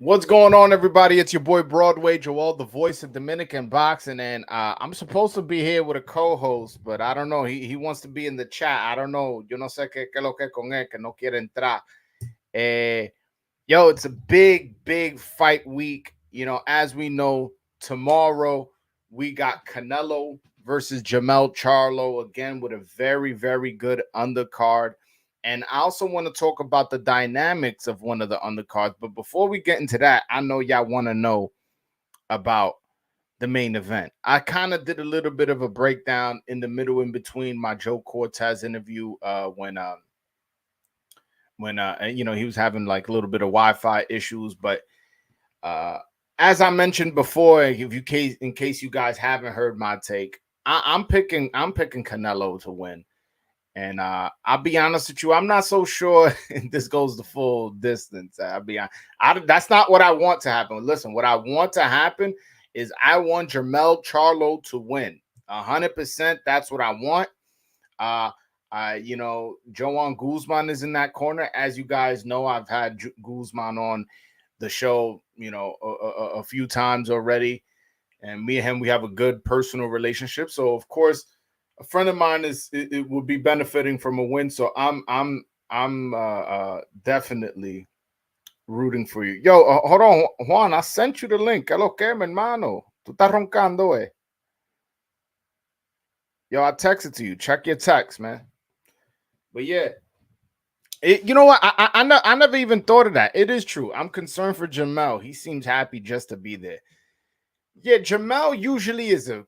What's going on, everybody? It's your boy Broadway Joel, the voice of Dominican boxing, and I'm supposed to be here with a co-host, but I don't know. He wants to be in the chat. I don't know. Yo no sé qué lo que con él que no quiere entrar. Eh, Yo, it's a big fight week. As we know, tomorrow we got Canelo versus Charlo again with a very good undercard. And I also want to talk about the dynamics of one of the undercards. But before we get into that, I know y'all want to know about the main event. I kind of did a little bit of a breakdown in the middle in between my Joe Cortez interview when he was having like a little bit of Wi-Fi issues. But uh as I mentioned before, in case you guys haven't heard my take, I'm picking Canelo to win. And I'll be honest with you, I'm not so sure this goes the full distance. That's not what I want to happen. Listen, what I want to happen is I want Charlo to win 100%. That's what I want. Uh, Joan Guzman is in that corner. As you guys know, I've had Guzman on the show, a few times already, and me and him, we have a good personal relationship. So of course, a friend of mine it would be benefiting from a win. So I'm definitely rooting for you. Yo, hold on, Juan. I sent you the link. ¿Qué lo que, mi hermano? Tú estás roncando, eh? Yo, I texted to you. Check your text, man. But yeah, you know what? I never even thought of that. It is true. I'm concerned for Jamel. He seems happy just to be there. Yeah, Jamel usually is a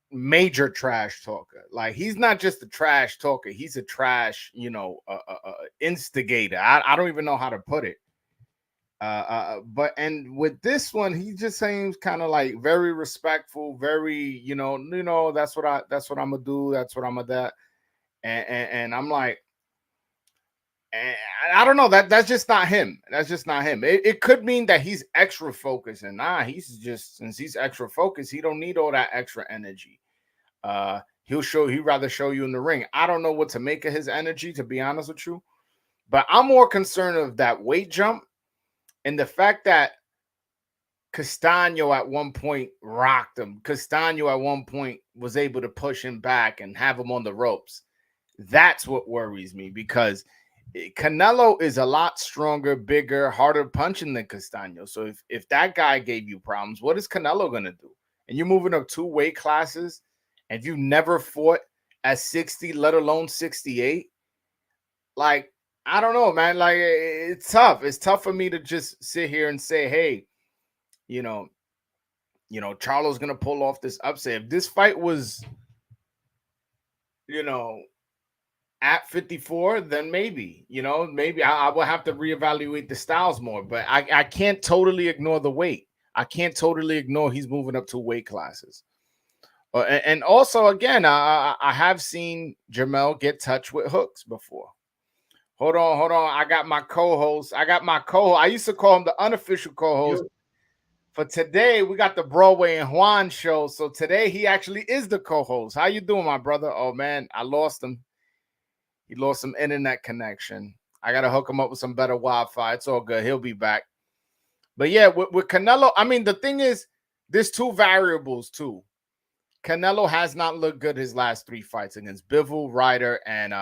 major trash talker. Like, he's not just a trash talker. He's a trash, instigator. I don't even know how to put it. But and with this one, he just seems kind of like very respectful, very, that's what I'm gonna do. That's what I'm gonna that. And I'm like, and I don't know, that's just not him. That's just not him. It could mean that he's extra focused, and he's just, since he's extra focused, he don't need all that extra energy. He'd rather show you in the ring. I don't know what to make of his energy, to be honest with you, but I'm more concerned of that weight jump and the fact that Castano at one point rocked him. Castano at one point was able to push him back and have him on the ropes. That's what worries me, because Canelo is a lot stronger, bigger, harder punching than Castano. So if that guy gave you problems, what is Canelo gonna do? And you're moving up 2 weight classes, and you never fought at 60, let alone 68. Like, I don't know, man. Like, it's tough. It's tough for me to just sit here and say, hey, you know, Charlo's gonna pull off this upset. If this fight was, you know, at 54, then maybe I will have to reevaluate the styles more. But I can't totally ignore the weight. I can't totally ignore he's moving up 2 weight classes. And also, again, I have seen Jamel get touched with hooks before. Hold on. I got my co-host. I used to call him the unofficial co-host. For today, we got the Broadway and Juan show. So today, he actually is the co-host. How you doing, my brother? Oh, man, I lost him. He lost some internet connection. I got to hook him up with some better Wi-Fi. It's all good. He'll be back. But yeah, with Canelo, I mean, the thing is, there's 2 variables, too. Canelo has not looked good his last 3 fights against Bivol, Ryder, and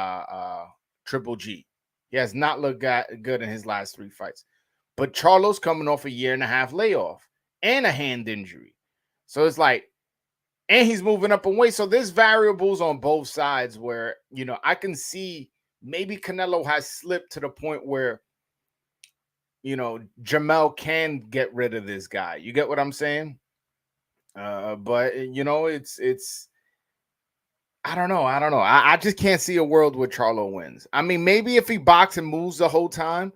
Triple G. He has not looked good in his last 3 fights. But Charlo's coming off a 1.5 year layoff and a hand injury. So it's like, and he's moving up in weight. So there's variables on both sides where, I can see maybe Canelo has slipped to the point where, Jamel can get rid of this guy. You get what I'm saying? But it's I don't know. I just can't see a world where Charlo wins. I mean, maybe if he boxes and moves the whole time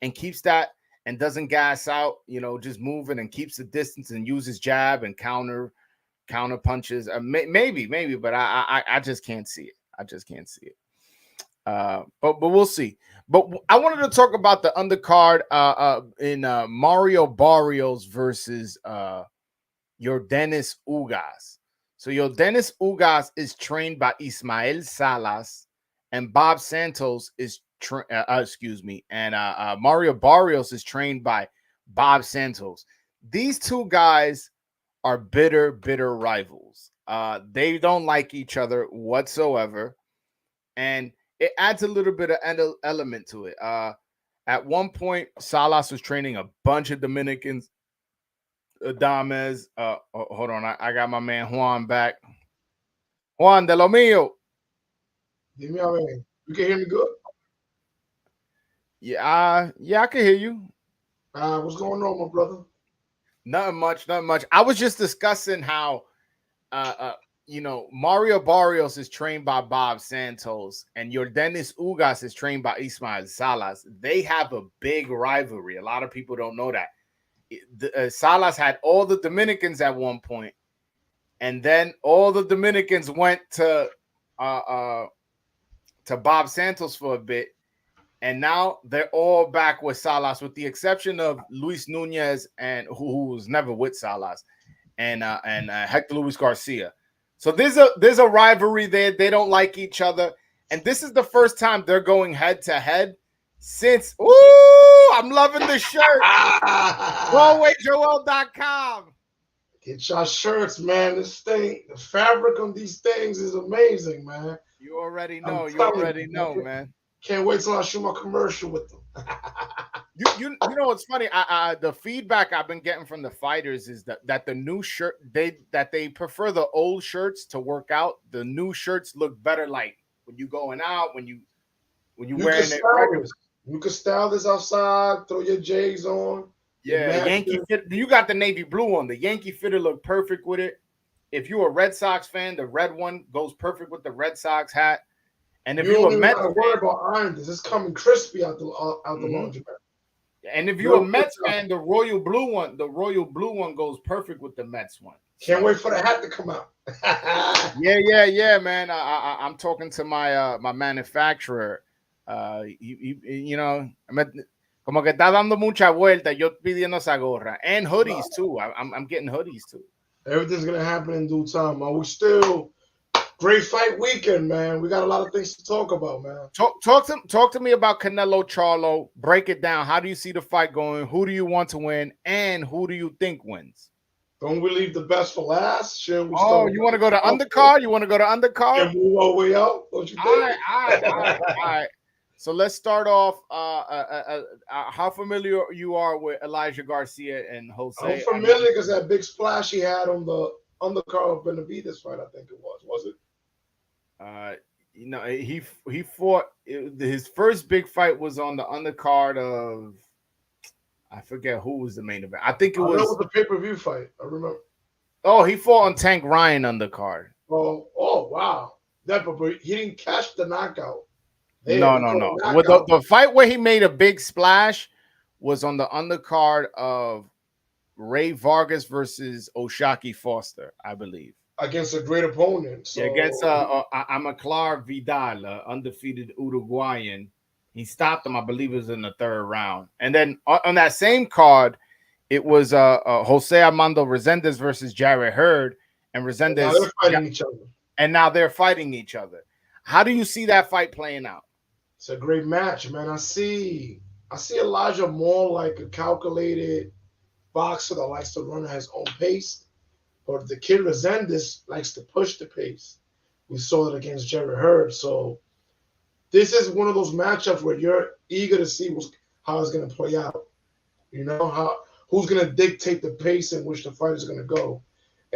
and keeps that and doesn't gas out, just moving and keeps the distance and uses jab and counter punches. Maybe, but I just can't see it. I just can't see it. But we'll see. But I wanted to talk about the undercard in Mario Barrios versus Yordenis Ugas. So Yordenis Ugas is trained by Ismael Salas, and Bob Santos is Mario Barrios is trained by Bob Santos. These two guys are bitter rivals. They don't like each other whatsoever, and it adds a little bit of element to it. At one point, Salas was training a bunch of Dominicans. Adames. Hold on, I got my man Juan back. Juan de lo mío. Give me a man. You can hear me good? Yeah, I can hear you. What's going on, my brother? Nothing much, nothing much. I was just discussing how uh, uh Mario Barrios is trained by Bob Santos and your Dennis Ugas is trained by Ismael Salas. They have a big rivalry. A lot of people don't know that. Salas had all the Dominicans at one point, and then all the Dominicans went to Bob Santos for a bit, and now they're all back with Salas, with the exception of Luis Nunez and who was never with Salas, and Hector Luis Garcia. So there's a rivalry there. They don't like each other, and this is the first time they're going head to head since. Ooh, I'm loving the shirt. BroadwayJoel.com. Get your shirts, man. This thing, the fabric on these things is amazing, man. You already know. You already know, man. Can't wait till I shoot my commercial with them. You know what's funny? The feedback I've been getting from the fighters is that the new shirt they prefer the old shirts to work out. The new shirts look better, like when you going out, when you wearing it regular. You can style this outside, throw your J's on. Yeah, Yankee fit. You got the navy blue on. The Yankee fitter look perfect with it. If you're a Red Sox fan, the red one goes perfect with the Red Sox hat. And if you're a Mets fan, worry about iron this. It's coming crispy out the laundromat. And if you're a Mets fan, the royal blue one goes perfect with the Mets one. Can't wait for the hat to come out. yeah, man. I'm talking to my my manufacturer. You know, como que está dando mucha vuelta. Yo pidiendo esa gorra and hoodies too. I'm getting hoodies too. Everything's gonna happen in due time. Man. We still great fight weekend, man. We got a lot of things to talk about, man. Talk to me about Canelo Charlo. Break it down. How do you see the fight going? Who do you want to win, and who do you think wins? Don't we leave the best for last? You want to go to undercard? You want to go to undercard? And move our way out? Don't you think? All right. So let's start off. How familiar you are with Elijah Garcia and Jose? I'm familiar because that big splash he had on the undercard of Benavidez fight, I think it was it? You know, he fought. His first big fight was on the undercard of, I forget who was the main event. I think it was the pay-per-view fight. I remember. Oh, he fought on Tank Ryan undercard. Oh, wow. That, but he didn't catch the knockout. No. Well, the fight where he made a big splash was on the undercard of Ray Vargas versus Oshaki Foster, I believe. Against a great opponent. So. Yeah, against Amaclar Vidal, undefeated Uruguayan. He stopped him, I believe it was in the third round. And then on that same card, it was Jose Armando Resendez versus Jared Hurd. And Resendez. Now they're fighting each other. And now they're fighting each other. How do you see that fight playing out? It's a great match, man. I see Elijah more like a calculated boxer that likes to run at his own pace. But the kid Resendez likes to push the pace. We saw it against Jared Hurd. So this is one of those matchups where you're eager to see how it's going to play out. You know, who's going to dictate the pace in which the fight is going to go.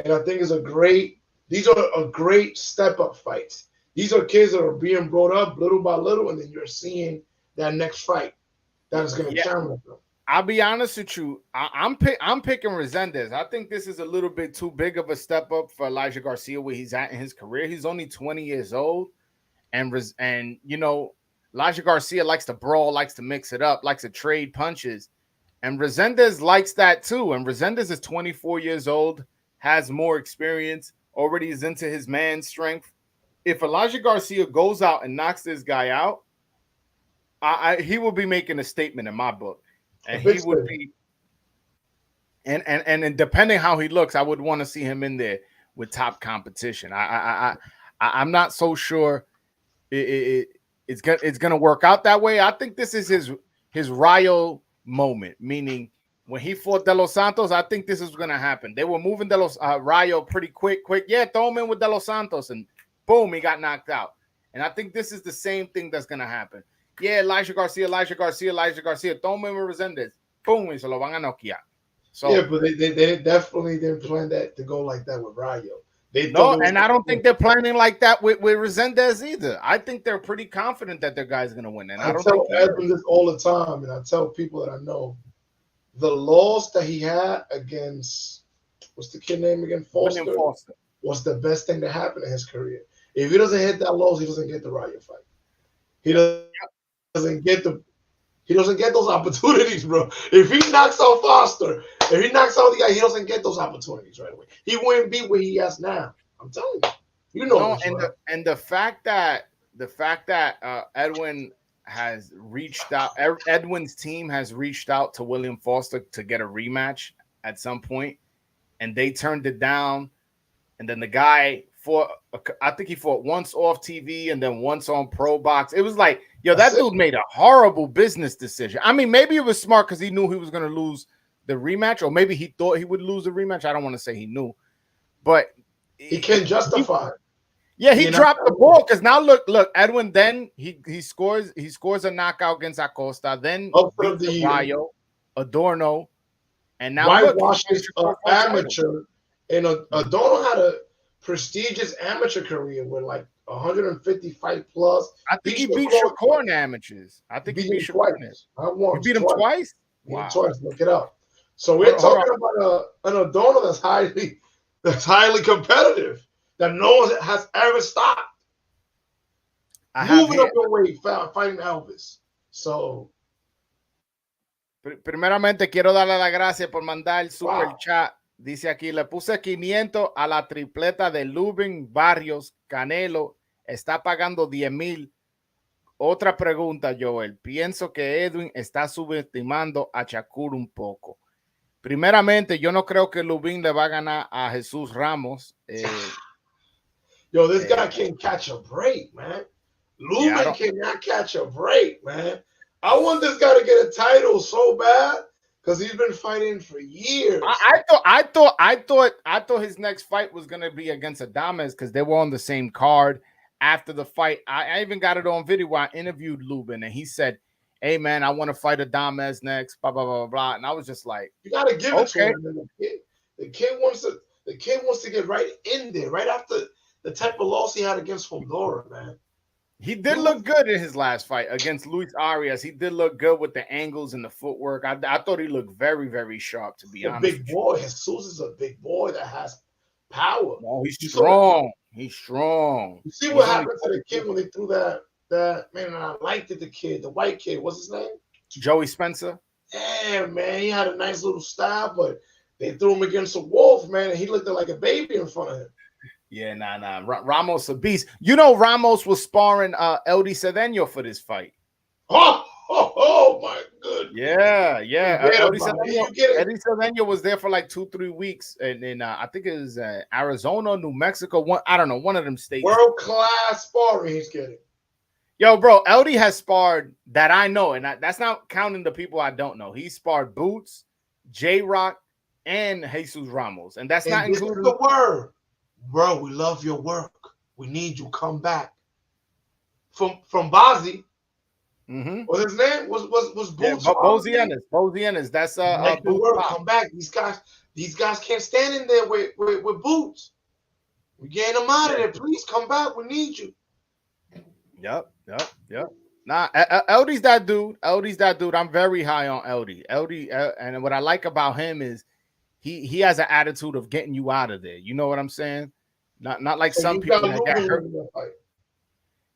And I think these are a great step-up fights. These are kids that are being brought up little by little, and then you're seeing that next fight that is going to challenge them. I'll be honest with you. I'm picking Resendez. I think this is a little bit too big of a step up for Elijah Garcia where he's at in his career. He's only 20 years old, and you know, Elijah Garcia likes to brawl, likes to mix it up, likes to trade punches, and Resendez likes that too. And Resendez is 24 years old, has more experience, already is into his man strength. If Elijah Garcia goes out and knocks this guy out, he will be making a statement in my book. And he would be, and depending how he looks, I would want to see him in there with top competition. I'm not so sure it's gonna work out that way. I think this is his Rayo moment, meaning when he fought De Los Santos, I think this is going to happen. They were moving De Los Rayo pretty quick. Yeah, throw him in with De Los Santos, and boom, he got knocked out. And I think this is the same thing that's going to happen. Yeah, Elijah Garcia, throw him in with Resendez. Boom, y se lo van a noquear. So, yeah, but they definitely didn't plan that to go like that with Rayo. And I don't think they're planning like that with Resendez either. I think they're pretty confident that their guy's going to win. And I don't tell think Edwin this all the time, and I tell people that I know, the loss that he had against, what's the kid name again? Foster, was the best thing that happened in his career. If he doesn't hit that loss, he doesn't get the Rayo fight. He doesn't get those opportunities, bro. If he knocks out Foster, if he knocks out the guy, he doesn't get those opportunities right away. He wouldn't be where he is now. I'm telling you. You know. And the fact that Edwin has reached out, Edwin's team has reached out to William Foster to get a rematch at some point, and they turned it down. And then the guy fought, I think he fought once off TV and then once on Pro Box. It was like, yo, that dude made a horrible business decision. I mean, maybe it was smart because he knew he was going to lose the rematch, or maybe he thought he would lose the rematch. I don't want to say he knew, but he can justify it. Yeah, he dropped the ball because now look, Edwin. Then he scores a knockout against Acosta. Then beats Rayo, Adorno, and now whitewashes amateur. And Adorno had a prestigious amateur career with like 150 fight plus. I think he beat Shakur in amateurs. I think he beat Shakur. You beat him twice. Wow. Twice. Look it up. So we're talking about an Adorno that's highly competitive, that no one has ever stopped. Moving up in weight, fighting Elvis. So, primeramente quiero darle las gracias por mandar el super chat. Dice aquí, le puse 500 a la tripleta de Lubin Barrios. Canelo está pagando 10,000. Otra pregunta, Joel. Pienso que Edwin está subestimando a Shakur un poco. Primeramente, yo no creo que Lubin le va a ganar a Jesús Ramos. Yo, this guy can't catch a break, man. Lubin cannot catch a break, man. I want this guy to get a title so bad because he's been fighting for years. I thought his next fight was gonna be against Adames because they were on the same card. After the fight, I even got it on video. I interviewed Lubin and he said, "Hey man, I want to fight Adames next." Blah blah blah blah. And I was just like, "You gotta give it to him." The kid wants to get right in there, right after the type of loss he had against Fondora, man. He did look good in his last fight against Luis Arias. He did look good with the angles and the footwork. I thought he looked very, very sharp, to be honest. Big boy. Jesus is a big boy that has power. No, he's strong. He's strong. You see what happened to the kid when they threw that man, I liked it, the kid, the white kid. What's his name? Joey Spencer. Yeah, man. He had a nice little style, but they threw him against a wolf, man, and he looked like a baby in front of him. Yeah, nah. Ramos a beast. You know, Ramos was sparring LD Cedeno for this fight. Oh my goodness. Yeah. Eddie Cedeno was there for like 2-3 weeks, and I think it was Arizona, New Mexico. I don't know, one of them states. World class sparring he's getting. Yo, bro, LD has sparred that I know, and that's not counting the people I don't know. He sparred Boots, J-Rock, and Jesus Ramos, and that's not including the word. Bro, we love your work. We need you. Come back. From Bazzi. Mm-hmm. What's his name? Was Boots? Bozienes. That's Boots. Come back. These guys can't stand in there with Boots. We getting them out of there. Please come back. We need you. Yep. Nah, LD's that dude. I'm very high on LD. And what I like about him is he has an attitude of getting you out of there. You know what I'm saying? Not like some people that get hurt.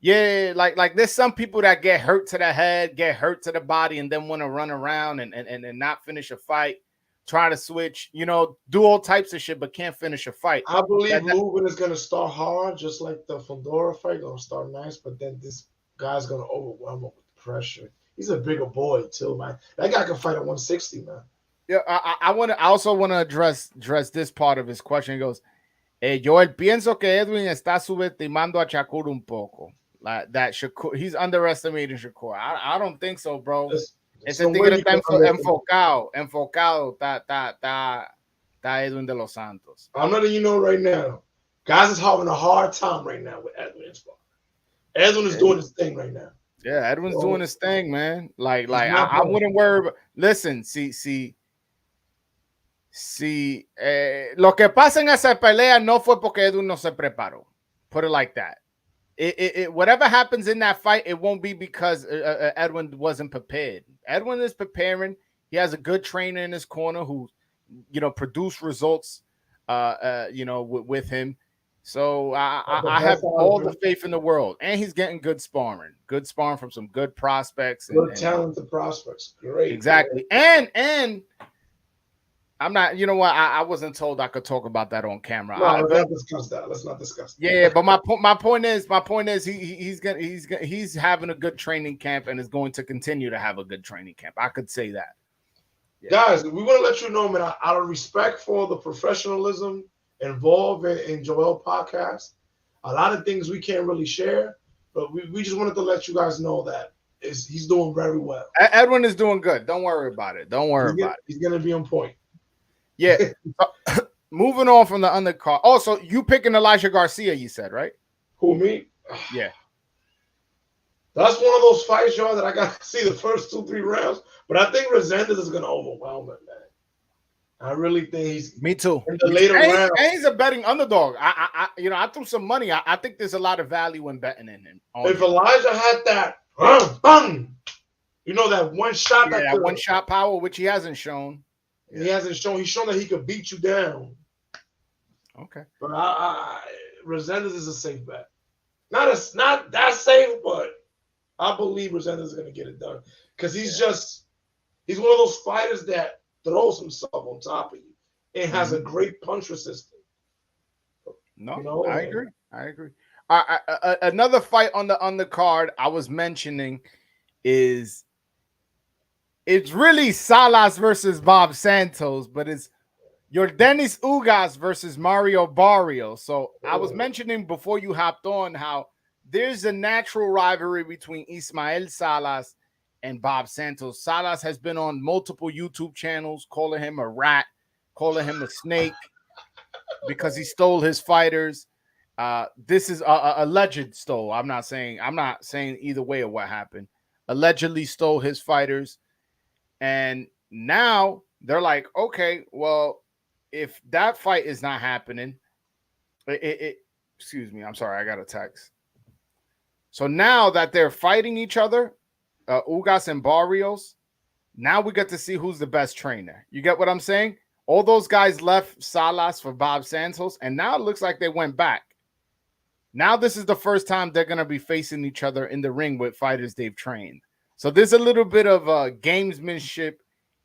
Yeah, like there's some people that get hurt to the head, get hurt to the body, and then want to run around and not finish a fight, try to switch, do all types of shit, but can't finish a fight. I believe Lubin is gonna start hard, just like the Fondora fight, gonna start nice, but then this guy's gonna overwhelm him with pressure. He's a bigger boy too, man. That guy can fight at 160, man. Yeah, I also want to address this part of his question. He goes, Joel, pienso que Edwin está subestimando a Shakur un poco. Like that Shakur, he's underestimating Shakur. I don't think so, bro. Ese tigre está enfocado, está Edwin de los Santos. I'm letting you know right now, guys is having a hard time right now with Edwin and Spark. Edwin is doing his thing right now. Yeah, Edwin's doing his thing, man. Like not I wouldn't worry about. Listen, lo que pasa en esa pelea no fue porque Edwin no se preparó. Put it like that. Whatever happens in that fight, it won't be because Edwin wasn't prepared. Edwin is preparing. He has a good trainer in his corner who, produced results, with him. So I have all the faith in the world, and he's getting good sparring from some good prospects, good talented prospects. Great, exactly. And I'm not. You know what? I wasn't told I could talk about that on camera. No, let's not discuss that. Yeah, but my point is he's having a good training camp and is going to continue to have a good training camp. I could say that. Yeah. Guys, we want to let you know, man, out of respect for the professionalism involved in Joel podcast, a lot of things we can't really share, but we just wanted to let you guys know that he's doing very well. Edwin is doing good. Don't worry about it. He's going to be on point. Yeah. Moving on from the undercard. Oh, so you picking Elijah Garcia, you said, right? Who, me? Yeah. That's one of those fights, y'all, that I got to see the first 2-3 rounds. But I think Resendez is going to overwhelm him, man. I really think he's. Me too. In the later rounds. And he's a betting underdog. I threw some money. I think there's a lot of value in betting in him. If Elijah had that, that one shot. Yeah, that one shot power, which he hasn't shown. He hasn't shown. He's shown that he could beat you down. Okay. But Resendez is a safe bet. Not that safe, but I believe Resendez is going to get it done because he's one of those fighters that throws himself on top of you and has a great punch resistance. No, I agree. Another fight on the card I was mentioning is. It's really Salas versus Bob Santos, but it's Yordenis Ugas versus Mario Barrios. So I was mentioning before you hopped on how there's a natural rivalry between Ismael Salas and Bob Santos. Salas has been on multiple YouTube channels calling him a rat, calling him a snake because he stole his fighters. This is a alleged stole. I'm not saying either way of what happened. Allegedly stole his fighters. And now they're like, okay, well, if that fight is not happening, excuse me, I'm sorry, I got a text. So now that they're fighting each other, Ugas and Barrios, now we get to see who's the best trainer. You get what I'm saying? All those guys left Salas for Bob Santos, and now it looks like they went back. Now this is the first time they're going to be facing each other in the ring with fighters they've trained. So there's a little bit of gamesmanship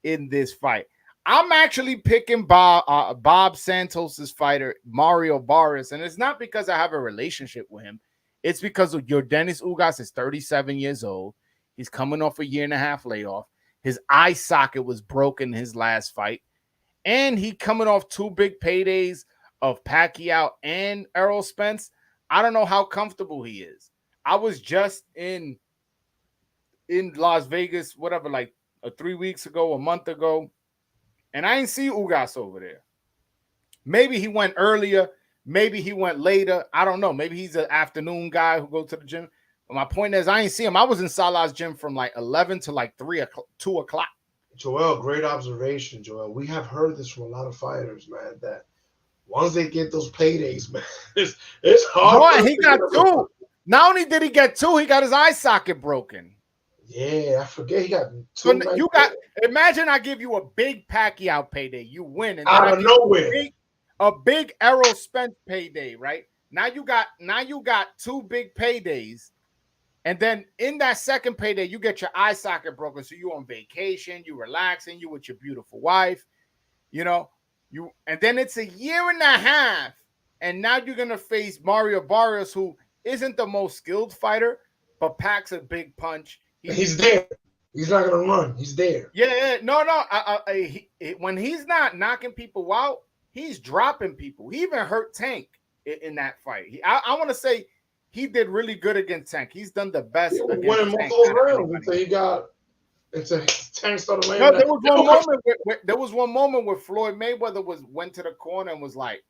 in this fight. I'm actually picking Bob Santos's fighter, Mario Barrios, and it's not because I have a relationship with him. It's because of Yordenis Ugas is 37 years old. He's coming off a 1.5 year layoff. His eye socket was broken in his last fight. And he coming off 2 big paydays of Pacquiao and Errol Spence. I don't know how comfortable he is. I was just in Las Vegas, whatever, like 3 weeks ago, a month ago, and I didn't see Ugas over there. Maybe he went earlier, maybe he went later. I don't know. Maybe he's an afternoon guy who goes to the gym. But my point is, I didn't see him. I was in Salah's gym from like 11 to like 2 o'clock. Joel, great observation, Joel. We have heard this from a lot of fighters, man, that once they get those paydays, man, it's hard. Boy, he got 2. Not only did he get 2, he got his eye socket broken. Yeah, I forget he got 2. So you got, imagine I give you a big Pacquiao payday, you win, and out of nowhere, a big Errol Spence payday, right? Now you got 2 big paydays, and then in that second payday, you get your eye socket broken. So you on vacation, you relaxing, you with your beautiful wife, and then it's a 1.5 years, and now you're gonna face Mario Barrios, who isn't the most skilled fighter, but packs a big punch. He's there. He's not gonna run. He's there. Yeah. No. When he's not knocking people out, he's dropping people. He even hurt Tank in that fight. I want to say he did really good against Tank. He's done the best. He was winning most of those rounds until he got until Tank started laying No, back. there was one moment where Floyd Mayweather went to the corner and was like,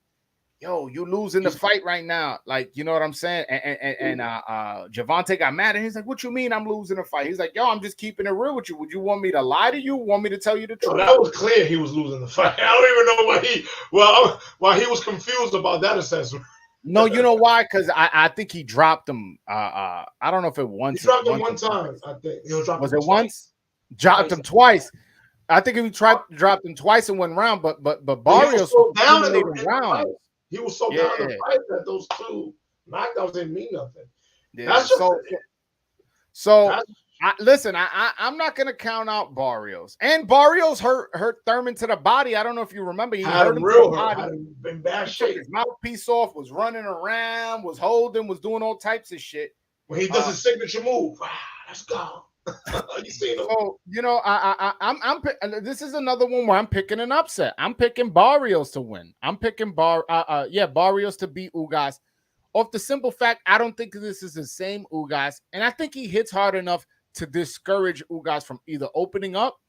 "Yo, you losing the fight right now." Like, you know what I'm saying? And Javante got mad and he's like, "What you mean I'm losing the fight?" He's like, "Yo, I'm just keeping it real with you. Would you want me to lie to you? Want me to tell you the truth?" That was clear he was losing the fight. I don't even know why he was confused about that assessment. No, you know why? Because I think he dropped him. I don't know if it once. He dropped him one time, I think. Was it once? Dropped him twice. I think if he dropped him twice in one round, but Barrios was so down in the rounds. He was so down in the fight that those two knockdowns didn't mean nothing. Yeah. That's just listen, I'm not gonna count out Barrios. And Barrios hurt Thurman to the body. I don't know if you remember. He had hurt him him real to the hurt. body. Had him in bad He shape. took his mouthpiece off, was running around, was holding, was doing all types of shit. When he does his signature move, let's go. You seen him? So, you know, I'm this is another one where I'm picking an upset. I'm picking Barrios to win. I'm picking Barrios to beat Ugas. Off the simple fact, I don't think this is the same Ugas, and I think he hits hard enough to discourage Ugas from either opening up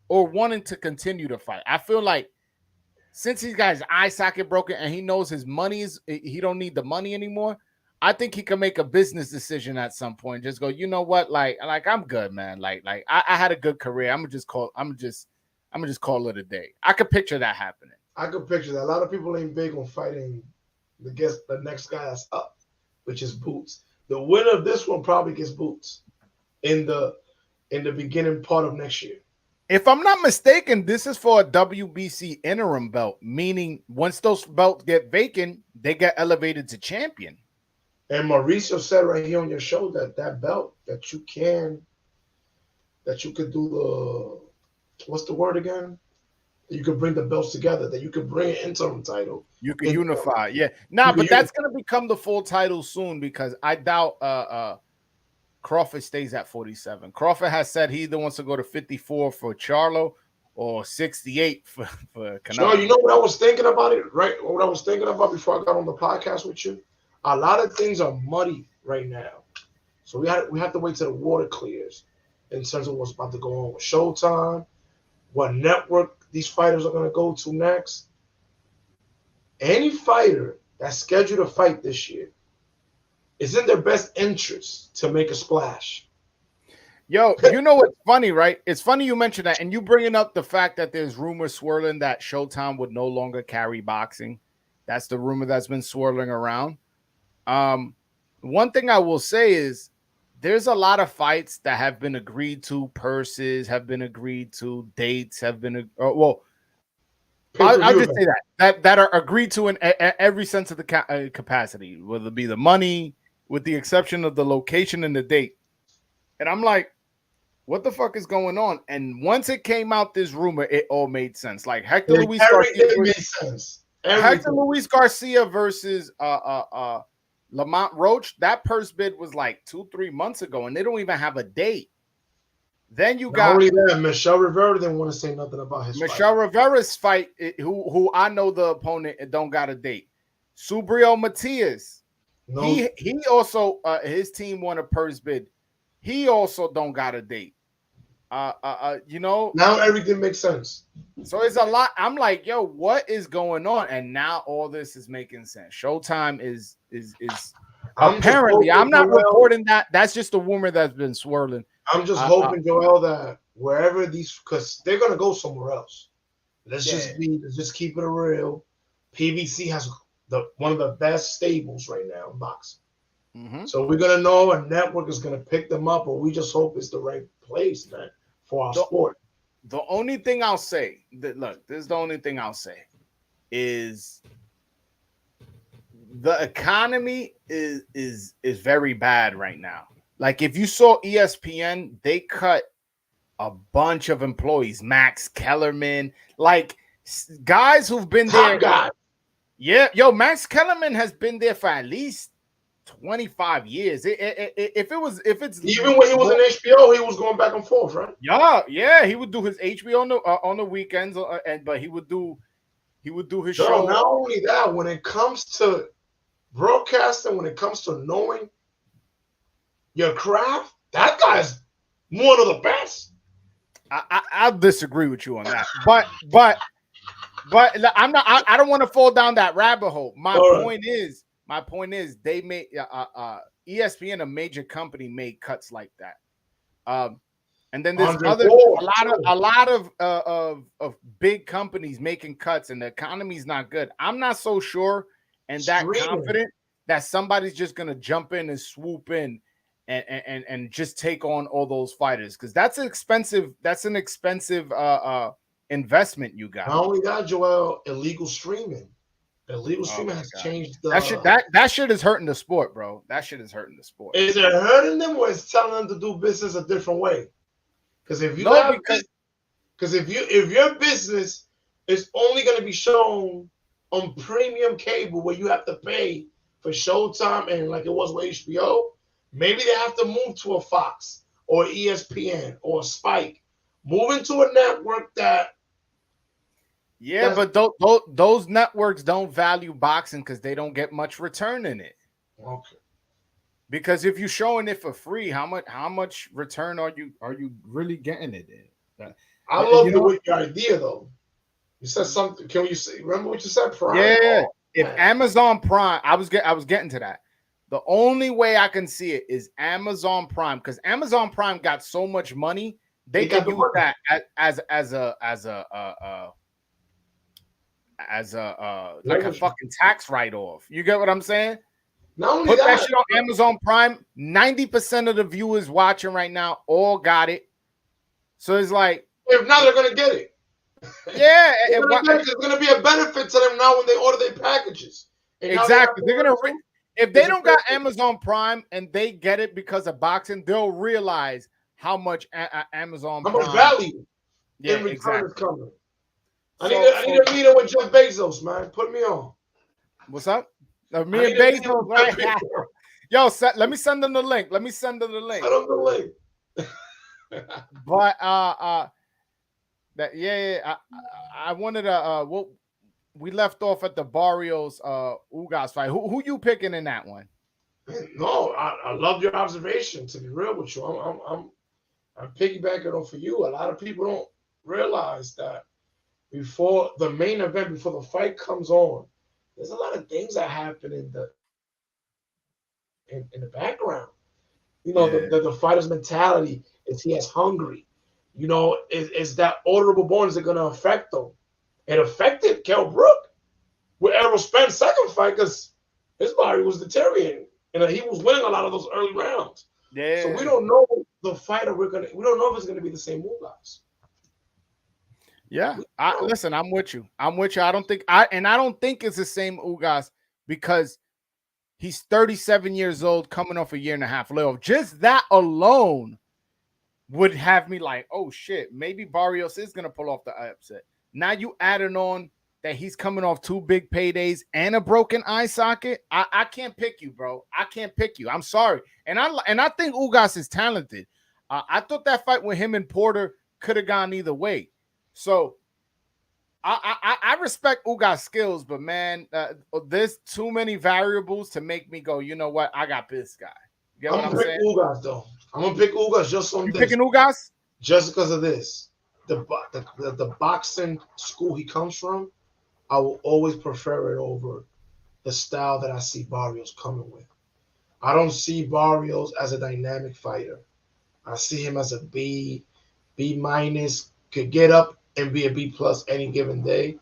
or wanting to continue to fight. I feel like since he's got his eye socket broken and he knows he don't need the money anymore, I think he can make a business decision at some point. Just go, you know what? Like I'm good, man. Like I had a good career. I'm gonna just call it a day. I could picture that happening. I could picture that. A lot of people ain't big on fighting the next guy that's up, which is Boots. The winner of this one probably gets Boots in the beginning part of next year. If I'm not mistaken, this is for a WBC interim belt, meaning once those belts get vacant, they get elevated to champion. And Mauricio said right here on your show that belt that you could do what's the word again? You could bring the belts together, that you could bring an interim title. You could unify. Yeah. But that's going to become the full title soon because I doubt Crawford stays at 47. Crawford has said he either wants to go to 54 for Charlo or 68 for Canelo. So you know what I was thinking about it, right? What I was thinking about before I got on the podcast with you? A lot of things are muddy right now. So we have to wait till the water clears in terms of what's about to go on with Showtime, what network these fighters are going to go to next. Any fighter that's scheduled to fight this year is in their best interest to make a splash. Yo, you know what's funny, right? It's funny you mentioned that, and you bringing up the fact that there's rumors swirling that Showtime would no longer carry boxing. That's the rumor that's been swirling around. One thing I will say is there's a lot of fights that have been agreed to, purses have been agreed to, dates have been I'll just say that are agreed to in every sense of the capacity, whether it be the money, with the exception of the location and the date. And I'm like, what the fuck is going on? And once it came out, this rumor, it all made sense. Like Hector Luis Garcia versus Lamont Roach, that purse bid was like 2-3 months ago, and they don't even have a date. Then you got only that, Michelle Rivera didn't want to say nothing about his Michelle Rivera's fight, who I know the opponent and don't got a date. Subriel Matias. No. He also his team won a purse bid. He also don't got a date. You know, now everything makes sense. So it's a lot. I'm like, yo, what is going on? And now all this is making sense. Showtime is apparently. I'm not reporting that. That's just a rumor that's been swirling. I'm just hoping, Joel, that wherever because they're gonna go somewhere else. Let's just keep it real. PBC has one of the best stables right now in boxing. Mm-hmm. So we're gonna know a network is gonna pick them up, but we just hope it's the right place, man, for our sport. The only thing I'll say, this is the only thing I'll say, is the economy is very bad right now. Like if you saw ESPN, they cut a bunch of employees, Max Kellerman, like guys who've been there. God. Yeah, yo, Max Kellerman has been there for at least 25 years. If it's even when he was in HBO, he was going back and forth, right? Yeah, he would do his HBO on the weekends, but he would do his show. Not only that, when it comes to broadcasting, when it comes to knowing your craft, that guy's one of the best. I'll disagree with you on that. But I'm not. I don't want to fall down that rabbit hole. My All right. point is, they made ESPN, a major company, made cuts like that. And then there's $104. a lot of big companies making cuts, and the economy's not good. I'm not so sure and that confident that somebody's just gonna jump in and swoop in and just take on all those fighters, because that's an expensive investment you got. Not only that, Joel, illegal streaming. Illegal streaming has changed the that shit is hurting the sport, bro. That shit is hurting the sport. Is it hurting them, or is telling them to do business a different way? Because if you if your business is only going to be shown on premium cable, where you have to pay for Showtime and like it was with HBO, maybe they have to move to a Fox or ESPN or Spike, move into a network that. Yeah, but those networks don't value boxing because they don't get much return in it. Okay. Because if you're showing it for free, how much return are you really getting it in? I love your idea though. You said something. Can you say? Remember what you said? Prime. Yeah. If Amazon Prime, I was getting to that. The only way I can see it is Amazon Prime, because Amazon Prime got so much money, they can use that as like a fucking tax write-off. You get what I'm saying? Put that shit on Amazon Prime. 90% of the viewers watching right now all got it. So it's like, if not, they're gonna get it. Yeah, it's gonna be a benefit to them now when they order their packages. Exactly. They're gonna if they don't got Amazon Prime and they get it because of boxing, they'll realize how much Amazon Prime, much value in return is coming. I need a meeting with Jeff Bezos, man. Put me on. What's up? Me and Bezos, right? Yo, let me send them the link. Send them the link. But I wanted to we left off at the Barrios Ugas fight. Who you picking in that one? No, I love your observation. To be real with you, I'm piggybacking off of you. A lot of people don't realize that before the main event, before the fight comes on, there's a lot of things that happen in the background. You know, the fighter's mentality is he is hungry. You know, is that honorable bonus going to affect them? It affected Kell Brook with Errol Spence's second fight because his body was deteriorating and he was winning a lot of those early rounds. Yeah. So we don't know the fighter we don't know if it's going to be the same Ugas. Yeah, listen, I'm with you. I don't think it's the same Ugas because he's 37 years old, coming off a year and a half layoff. Just that alone would have me like, oh shit, maybe Barrios is gonna pull off the upset. Now you adding on that he's coming off 2 big paydays and a broken eye socket. I can't pick you, bro. I can't pick you. I'm sorry. And I think Ugas is talented. I thought that fight with him and Porter could have gone either way. So I respect Ugas' skills, but man, there's too many variables to make me go, you know what? I got this guy. You get what I'm saying? Ugas, though. I'm gonna pick Ugas just on this. You picking Ugas? Just because of this. The boxing school he comes from, I will always prefer it over the style that I see Barrios coming with. I don't see Barrios as a dynamic fighter. I see him as a B minus, could get up and be a B plus any given day,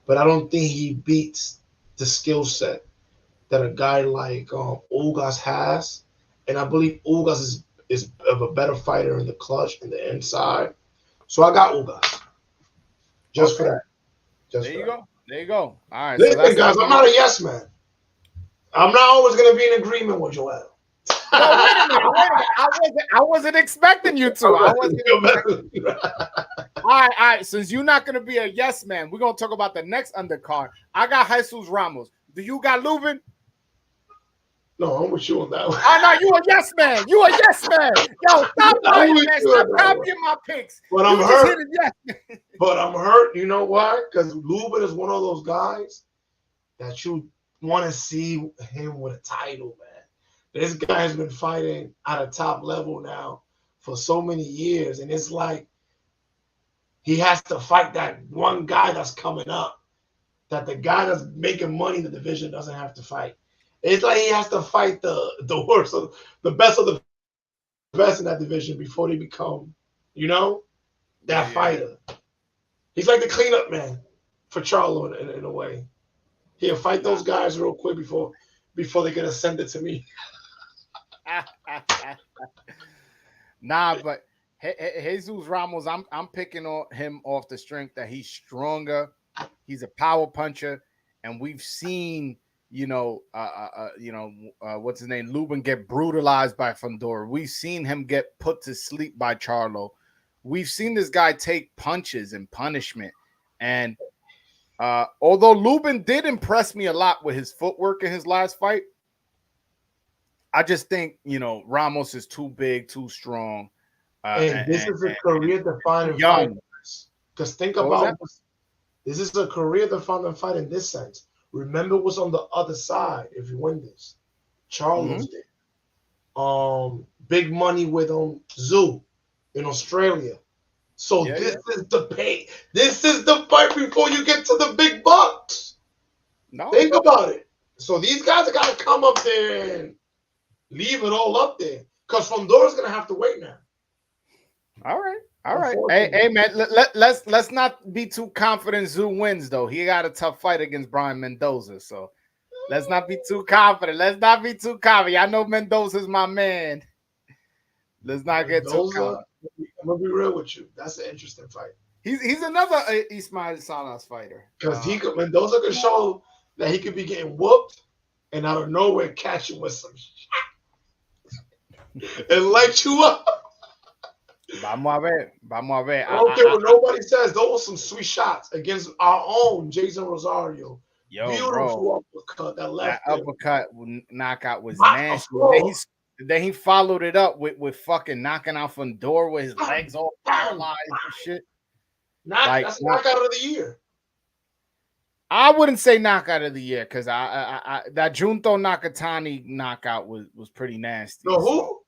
but I don't think he beats the skill set that a guy like Ugas has, and I believe Ugas is of a better fighter in the clutch and the inside. So I got Ugas. Just for that. There you go. All right. Listen, guys, I'm not a yes man. I'm not always going to be in agreement with Joel. No, wait a minute. I wasn't expecting you to. All right. Since you're not going to be a yes man, we're going to talk about the next undercard. I got Jesus Ramos. Do you got Lubin? No, I'm with you on that one. Oh, no, you a yes man. Yo, stop lying, man. Stop copying my picks. But I'm hurt. But I'm hurt. You know why? Because Lubin is one of those guys that you want to see him with a title, man. This guy has been fighting at a top level now for so many years. And it's like he has to fight that one guy that's coming up. That the guy that's making money in the division doesn't have to fight. It's like he has to fight the worst of the best of the best in that division before they become, that fighter. He's like the cleanup man for Charlo in a way. He'll fight those guys real quick before they get ascended to me. Nah, but Jesus Ramos, I'm picking him off the strength that he's stronger. He's a power puncher, and we've seen, what's his name, Lubin get brutalized by Fundora. We've seen him get put to sleep by Charlo. We've seen this guy take punches and punishment, and although Lubin did impress me a lot with his footwork in his last fight, I just think, Ramos is too big, too strong. And this is a career-defining fight. Because think about this is a career-defining fight in this sense. Remember what's on the other side if you win this. Charlo's did. Big money with Zoo in Australia. So this is the pay. This is the fight before you get to the big bucks. No, think about it. So these guys are gonna come up there and leave it all up there. Because Fondora's gonna have to wait now. All right. Hey man, let's not be too confident Zoo wins though. He got a tough fight against Brian Mendoza, so let's not be too confident. I know Mendoza's my man. Let's not get too confident. I'm gonna be real with you. That's an interesting fight. He's another Ismail Salas fighter. Because Mendoza could show that he could be getting whooped and out of nowhere catch you with some shit and light you up. Vamos a ver. I don't care what nobody says. Those were some sweet shots against our own Jason Rosario. Beautiful uppercut. That uppercut knockout was nasty. Then he followed it up with fucking knocking out Fundora with his legs all paralyzed and shit. That's knockout of the year. I wouldn't say knockout of the year because that Junto Nakatani knockout was pretty nasty. No, who?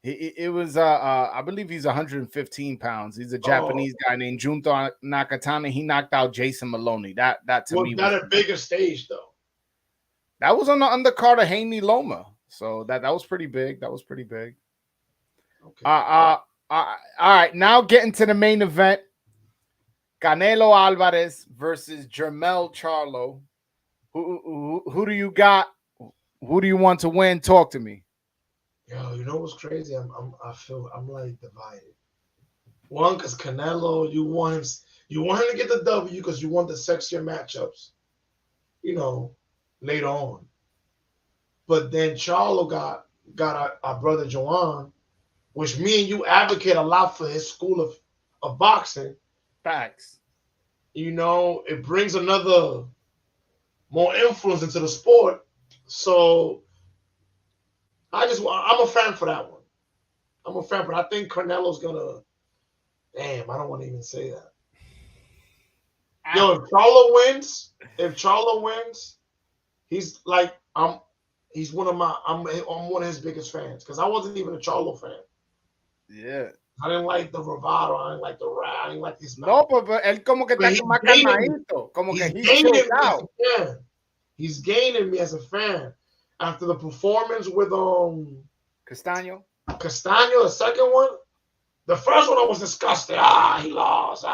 It was I believe he's 115 pounds. He's a Japanese guy named Junto Nakatani. He knocked out Jason Maloney. That to me was a bigger stage though. That was on the undercard of Haney Loma. So that was pretty big. Okay. All right. Now getting to the main event. Canelo Alvarez versus Jermell Charlo. Who do you got? Who do you want to win? Talk to me. Yo, you know what's crazy? I feel I'm like divided. One, because Canelo, you want him to get the W because you want the sexier matchups, later on. But then Charlo got our brother Juan, which me and you advocate a lot for his school of boxing. Facts. It brings another more influence into the sport. So I'm a fan for that one. I think Canelo's gonna. Damn, I don't want to even say that. Yo, if Charlo wins, he's like he's one of I'm one of his biggest fans because I wasn't even a Charlo fan. Yeah. I didn't like the bravado. I didn't like the rap. I didn't like his. No, but él como que está más calmadito. Como que he's chilled out. He's gaining me as a fan after the performance with Castaño, the second one. The first one I was disgusted. He lost.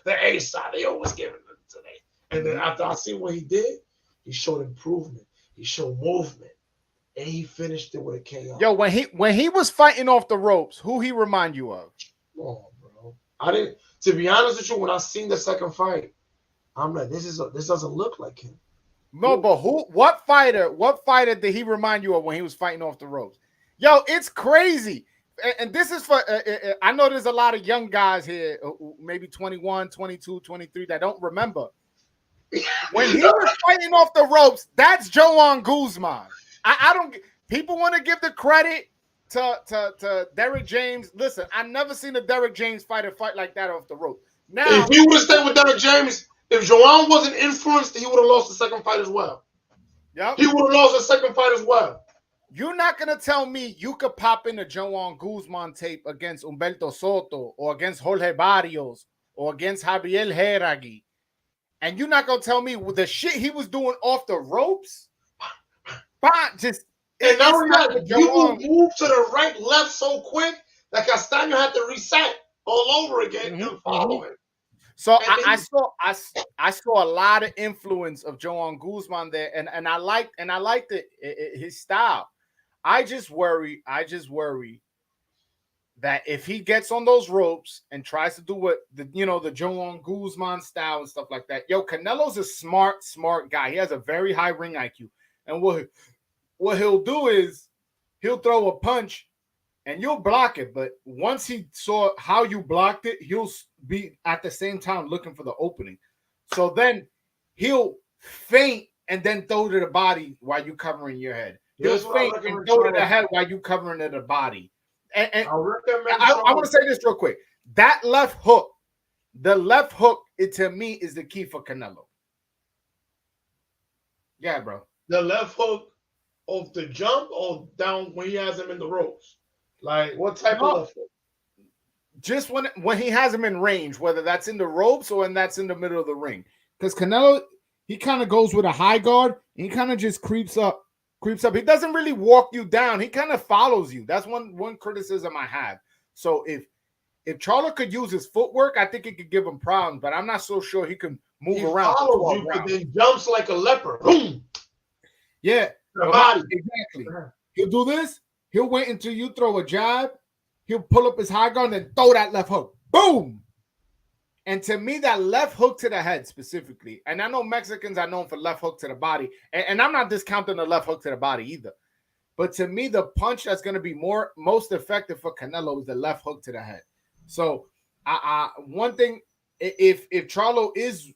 The A side, they always give it today. And then after I see what he did, he showed improvement. He showed movement. And he finished it with a KO. Yo, when he was fighting off the ropes, who he remind you of? Oh, bro. I didn't. To be honest with you, when I seen the second fight, I'm like, this doesn't look like him. No, but what fighter did he remind you of when he was fighting off the ropes? Yo, it's crazy. And this is for, I know there's a lot of young guys here, maybe 21, 22, 23, that don't remember. When he was fighting off the ropes, that's Joan Guzman. I don't, people want to give the credit to Derrick James. Listen, I've never seen a Derrick James fighter fight like that off the rope. Now, if he would have stayed with Derrick James, if Joan wasn't influenced, he would have lost the second fight as well. Yep. He would have lost the second fight as well. You're not gonna tell me you could pop in a Joan Guzman tape against Humberto Soto or against Jorge Barrios or against Javier Heragi, and you're not gonna tell me with the shit he was doing off the ropes, just And not it's only not that, the you will Joan. move to the right, left so quick that Castaño had to reset all over again and follow him. So And I saw a lot of influence of Joan Guzman there, and I liked his style. I just worry that if he gets on those ropes and tries to do what the Joan Guzman style and stuff like that, Canelo's a smart guy. He has a very high ring IQ, and what he'll do is he'll throw a punch and you'll block it. But once he saw how you blocked it, he'll be at the same time looking for the opening. So then he'll feint and then throw to the body while you covering your head. He'll feint and throw to the head while you covering to the body. And I want to say this real quick. That left hook, it to me is the key for Canelo. Yeah, bro. The left hook off the jump or down when he has him in the ropes? Like what type of left hook? Just when he has him in range, whether that's in the ropes or when that's in the middle of the ring. Because Canelo, he kind of goes with a high guard and he kind of just creeps up. He doesn't really walk you down. He kind of follows you. That's one criticism I have. So if Charlo could use his footwork, I think it could give him problems, but I'm not so sure he can move around. He follows you, but then jumps like a leopard. Boom. Yeah. The body. Exactly. He'll do this. He'll wait until you throw a jab. He'll pull up his high guard and then throw that left hook. Boom. And to me, that left hook to the head specifically, and I know Mexicans are known for left hook to the body, and I'm not discounting the left hook to the body either. But to me, the punch that's going to be most effective for Canelo is the left hook to the head. So, one thing, if Charlo is,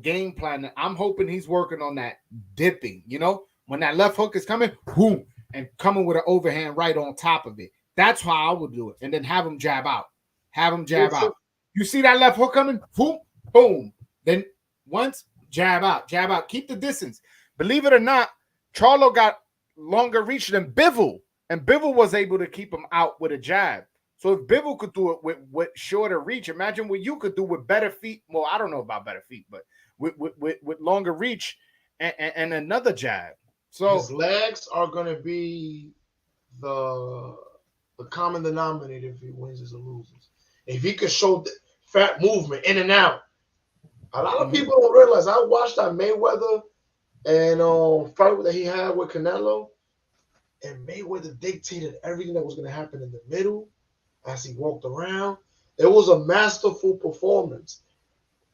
game planning, I'm hoping he's working on that dipping. When that left hook is coming, boom, and coming with an overhand right on top of it. That's how I would do it, and then have him jab out. You see that left hook coming? Boom, boom. Then once, jab out. Keep the distance. Believe it or not, Charlo got longer reach than Bivol, and Bivol was able to keep him out with a jab. So if Bivol could do it with shorter reach, imagine what you could do with better feet. Well, I don't know about better feet, but with longer reach and another jab. So his legs are going to be the common denominator if he wins or loses. If he could show fat movement in and out, a lot of people don't realize. I watched that Mayweather and fight that he had with Canelo, and Mayweather dictated everything that was going to happen in the middle as he walked around. It was a masterful performance.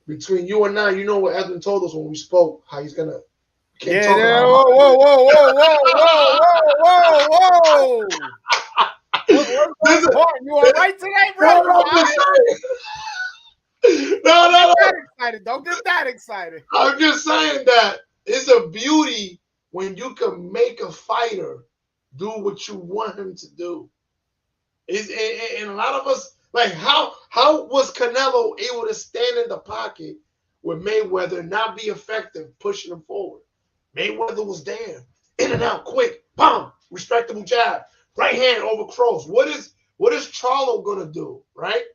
Between you and I, you know what Edwin told us when we spoke, how he's going to. Whoa. You all right today, bro? No. Don't get that excited. I'm just saying that it's a beauty when you can make a fighter do what you want him to do. And a lot of us, like, how was Canelo able to stand in the pocket with Mayweather and not be effective pushing him forward? Mayweather was there, in and out, quick, bam, respectable jab, right hand over cross. What is Charlo gonna do, right?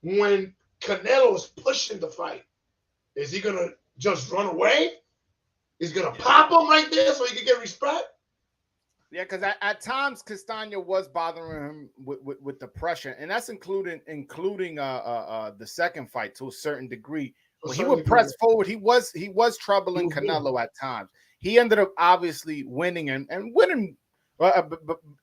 When Canelo is pushing the fight, is he gonna just run away? Is he gonna pop him right there so he can get respect? Yeah, because at times Castaño was bothering him with the pressure, and that's including the second fight to a certain degree. When he would press forward, he was troubling Canelo at times. He ended up obviously winning and winning,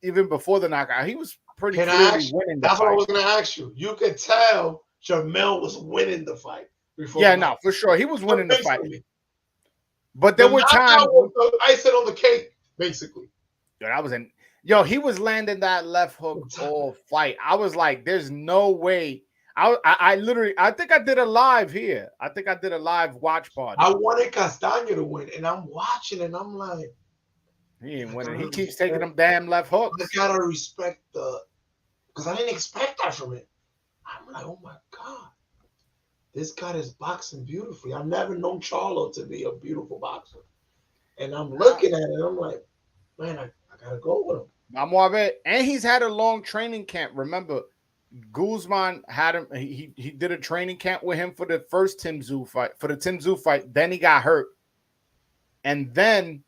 even before the knockout. He was pretty clearly winning. That's what I was going to ask you. You could tell Jamel was winning the fight before. Yeah, no, for sure, he was winning the fight. But there were times the icing on the cake, basically. He was landing that left hook all fight. I was like, there's no way. I think I did a live here. I think I did a live watch party. I wanted Castaño to win, and I'm watching, and I'm like, he ain't winning. He keeps taking them damn left hooks. I gotta respect because I didn't expect that from him. I'm like, oh my God, this guy is boxing beautifully. I've never known Charlo to be a beautiful boxer, and I'm looking at it, I'm like, man, I Gotta go with him. Vamos a ver. And he's had a long training camp. Remember, Guzman had him. He did a training camp with him for the first Tim Tszyu fight. For the Tim Tszyu fight, then he got hurt, and then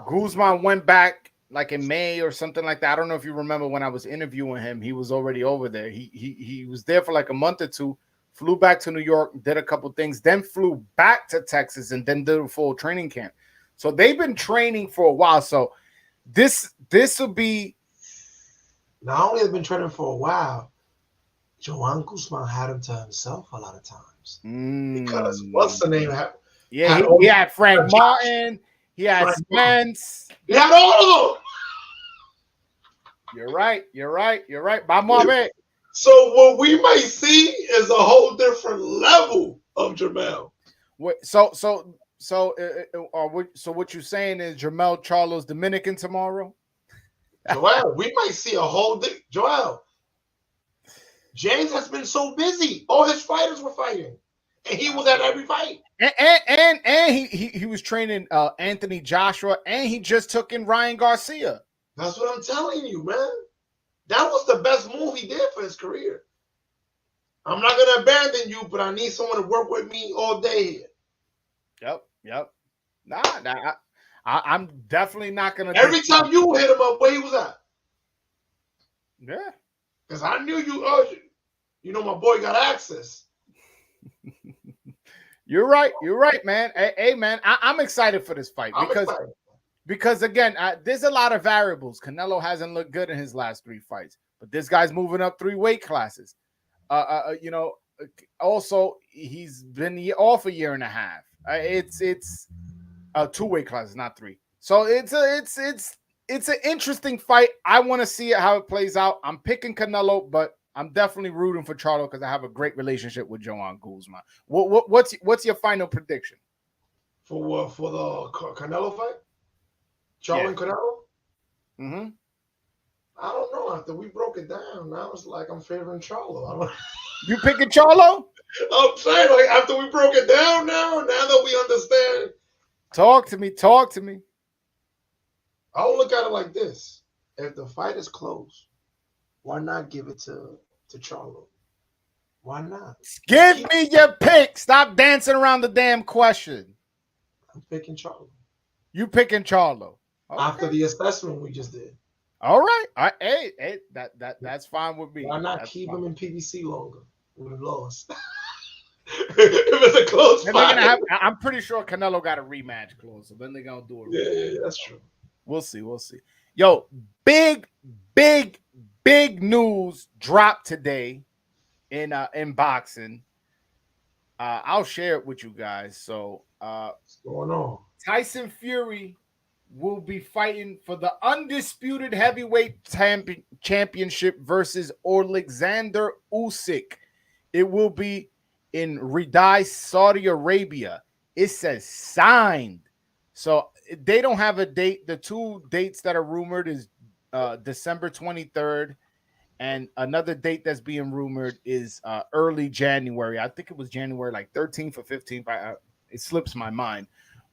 Guzman went back like in May or something like that. I don't know if you remember when I was interviewing him. He was already over there. He was there for like a month or two. Flew back to New York, did a couple things, then flew back to Texas, and then did a full training camp. So they've been training for a while. So this will be. Not only has been training for a while, Joan Guzman had him to himself a lot of times. Because what's the name? He had Frank Martin. He had Spence. He had all of them. You're right. Vamos a ver. So what we might see is a whole different level of Jermell. So what you're saying is Jermell Charlo's Dominican tomorrow? Joel, we might see a whole Joel. James has been so busy. All his fighters were fighting, and he was at every fight. And he was training Anthony Joshua, and he just took in Ryan Garcia. That's what I'm telling you, man. That was the best move he did for his career. I'm not gonna abandon you, but I need someone to work with me all day here. Yep. Nah. I'm definitely not gonna. Every time you hit him up, where he was at. Yeah. Because I knew you. You know, my boy got access. You're right, man. Hey, man, I'm excited for this fight because again, there's a lot of variables. Canelo hasn't looked good in his last 3 fights, but this guy's moving up 3 weight classes. Also he's been off a year and a half. It's 2 weight classes, not 3. So it's an interesting fight. I want to see how it plays out. I'm picking Canelo, but I'm definitely rooting for Charlo because I have a great relationship with Joan Guzman. What's your final prediction? For what? For the Canelo fight? Charlo and Canelo? Mm-hmm. I don't know. After we broke it down, now it's like I'm favoring Charlo. You picking Charlo? I'm saying, like, after we broke it down now that we understand. Talk to me. I'll look at it like this. If the fight is close, why not give it to Charlo? Why not? Give me your pick. Stop dancing around the damn question. I'm picking Charlo. You picking Charlo. Okay. After the assessment we just did. All right. Hey, that's fine with me. Why not keep him in PBC longer? We would have lost. If it's a close fight. I'm pretty sure Canelo got a rematch clause, so then they're gonna do it. Yeah, that's true. We'll see. Yo, big news dropped today in boxing. I'll share it with you guys. So what's going on? Tyson Fury will be fighting for the undisputed heavyweight championship versus Alexander Usyk. It will be in Riyadh, Saudi Arabia. It says signed. So they don't have a date. The 2 dates that are rumored is December 23rd, and another date that's being rumored is early January. I think it was January like 13th or 15th. It slips my mind.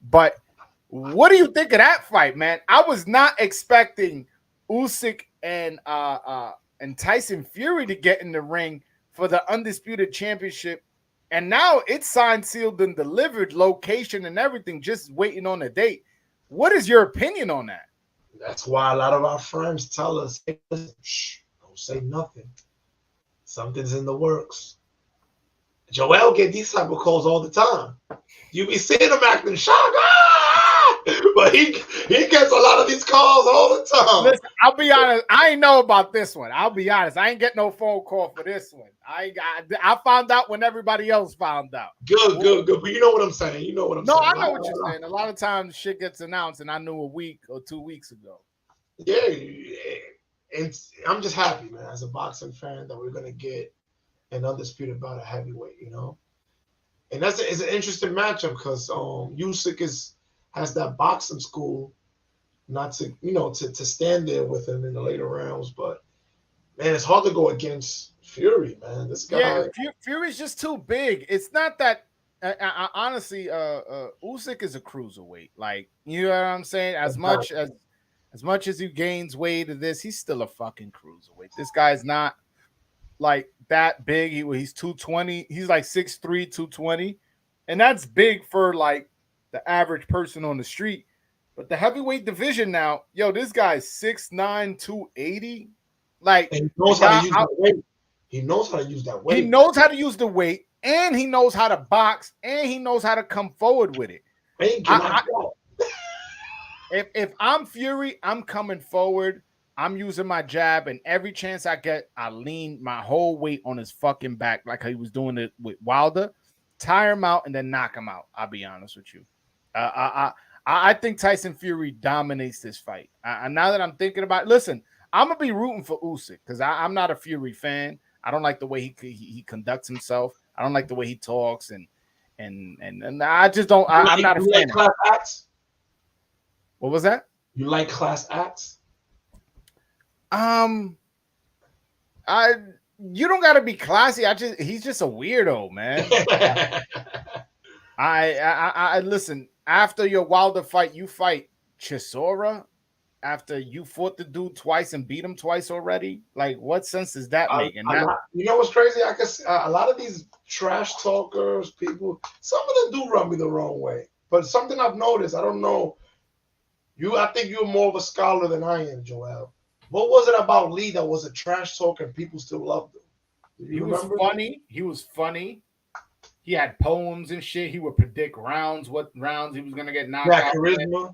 But what do you think of that fight, man? I was not expecting Usyk and Tyson Fury to get in the ring for the undisputed championship. And now it's signed, sealed, and delivered, location and everything, just waiting on a date. What is your opinion on that? That's why a lot of our friends tell us, hey, listen, don't say nothing. Something's in the works. Joel get these type of calls all the time. You be seeing him acting shocked. But he gets a lot of these calls all the time. Listen, I'll be honest. I ain't know about this one. I'll be honest. I ain't get no phone call for this one. I found out when everybody else found out. Good. But you know what I'm saying. I know what you're saying. A lot of times shit gets announced, and I knew a week or 2 weeks ago. Yeah, and I'm just happy, man, as a boxing fan, that we're gonna get an undisputed bout of heavyweight. And it's an interesting matchup because Usyk has that boxing school, not to to stand there with him in the later rounds, but man, it's hard to go against Fury, man. This guy, Fury's just too big. It's not that. Honestly, Usyk is a cruiserweight. Like, you know what I'm saying? As much as As much as he gains weight of this, he's still a fucking cruiserweight. This guy's not like that big. He's 220. He's like 6'3", 220. And that's big for like the average person on the street. But the heavyweight division now, yo, this guy's 6'9", 280. Like, and he knows how to use that weight. He knows how to use that weight. He knows how to use the weight, and he knows how to box, and he knows how to come forward with it. If I'm Fury, I'm coming forward. I'm using my jab, and every chance I get, I lean my whole weight on his fucking back like he was doing it with Wilder. Tire him out and then knock him out. I'll be honest with you. I think Tyson Fury dominates this fight. Now that I'm thinking about it, listen, I'm going to be rooting for Usyk because I'm not a Fury fan. I don't like the way he conducts himself. I don't like the way he talks, and I just don't. I'm not a fan. Class acts? What was that? You like class acts? You don't got to be classy. He's just a weirdo, man. I listen. After your Wilder fight, you fight Chisora. After you fought the dude twice and beat him twice already, like what sense does that make? And you know what's crazy? I guess a lot of these trash talkers, people, some of them do rub me the wrong way. But something I've noticed, I don't know. I think you're more of a scholar than I am, Joel. What was it about Lee that was a trash talker and people still loved him? He was funny. He was funny. He had poems and shit. He would predict rounds, what rounds he was gonna get knocked out. Charisma.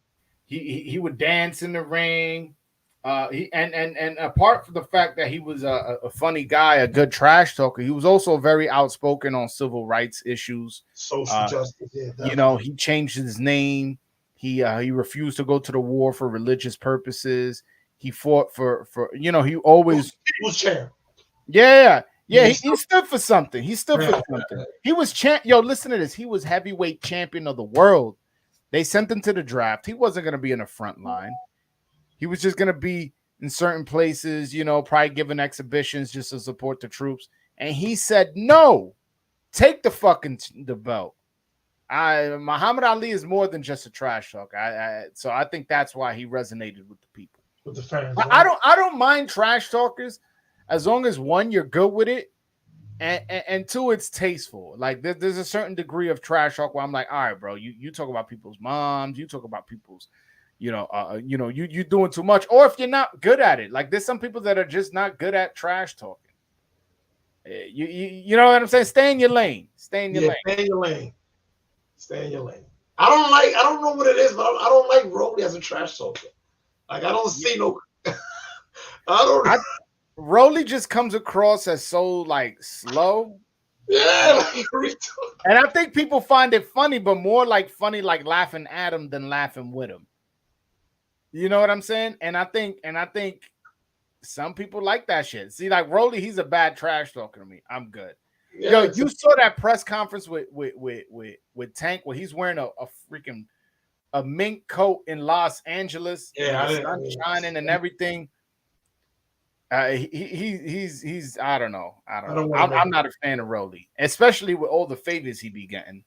He would dance in the ring. And apart from the fact that he was a funny guy, a good trash talker, he was also very outspoken on civil rights issues, social justice. Yeah, you know, he changed his name. He refused to go to the war for religious purposes. He fought for you know, he always he was champ. Yeah. He stood for something. He stood for something. He was champ. Yo, listen to this. He was heavyweight champion of the world. They sent him to the draft. He wasn't going to be in the front line. He was just going to be in certain places, you know, probably giving exhibitions just to support the troops. And he said, no, take the belt. Muhammad Ali is more than just a trash talk. So I think that's why he resonated with the people. With the fans. I don't mind trash talkers as long as one, you're good with it. And two, it's tasteful. Like there's a certain degree of trash talk where I'm like, all right, bro, you talk about people's moms, you talk about people's, you doing too much, or if you're not good at it. Like there's some people that are just not good at trash talking. You know what I'm saying? Stay in your lane. Stay in your lane. I don't know what it is, but I don't like Rolly as a trash talker. Like I don't see no. Rolly just comes across as so like slow. Yeah, and I think people find it funny, but more like funny, like laughing at him than laughing with him. You know what I'm saying? And I think some people like that shit. See, like Rolly, he's a bad trash talker to me. I'm good. Yeah, yo, you saw that press conference with Tank where he's wearing a freaking mink coat in Los Angeles. Yeah, the sun shining and everything. He's I don't know. I'm not a fan of Rolly, especially with all the favors he be getting.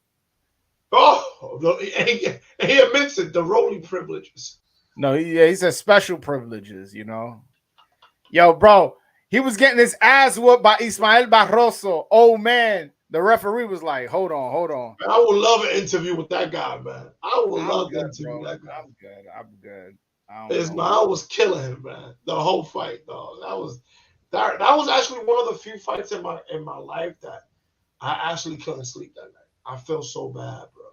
Oh, and he admits it, the Rolly privileges. No, he says special privileges, you know. Yo, bro, he was getting his ass whooped by Ismael Barroso. Oh man, the referee was like, hold on. Man, I would love an interview with that guy, man. I would love to interview that guy. I'm good. Ismael was killing him, man. The whole fight, dog. That was actually one of the few fights in my life that I actually couldn't sleep that night. I felt so bad, bro.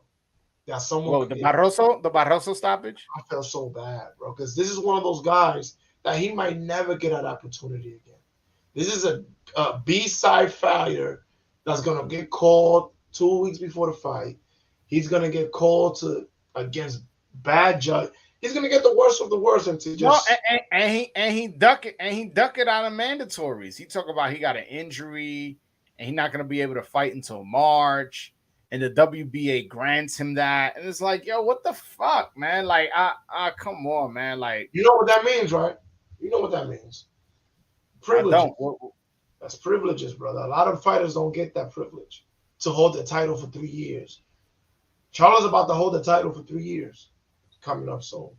That someone the Barroso stoppage. I felt so bad, bro, because this is one of those guys that he might never get an opportunity again. This is a B-side fighter that's gonna get called 2 weeks before the fight. He's gonna get called against bad judge. He's gonna get the worst of the worst until just he duck it out of mandatories. He talk about he got an injury and he's not gonna be able to fight until March, and the WBA grants him that, and it's like, yo, what the fuck, man? Like, come on, man. Like, you know what that means, right? You know what that means. Privileges. I don't. That's privileges, brother. A lot of fighters don't get that privilege to hold the title for 3 years. Charlo's about to hold the title for 3 years. Coming up soon.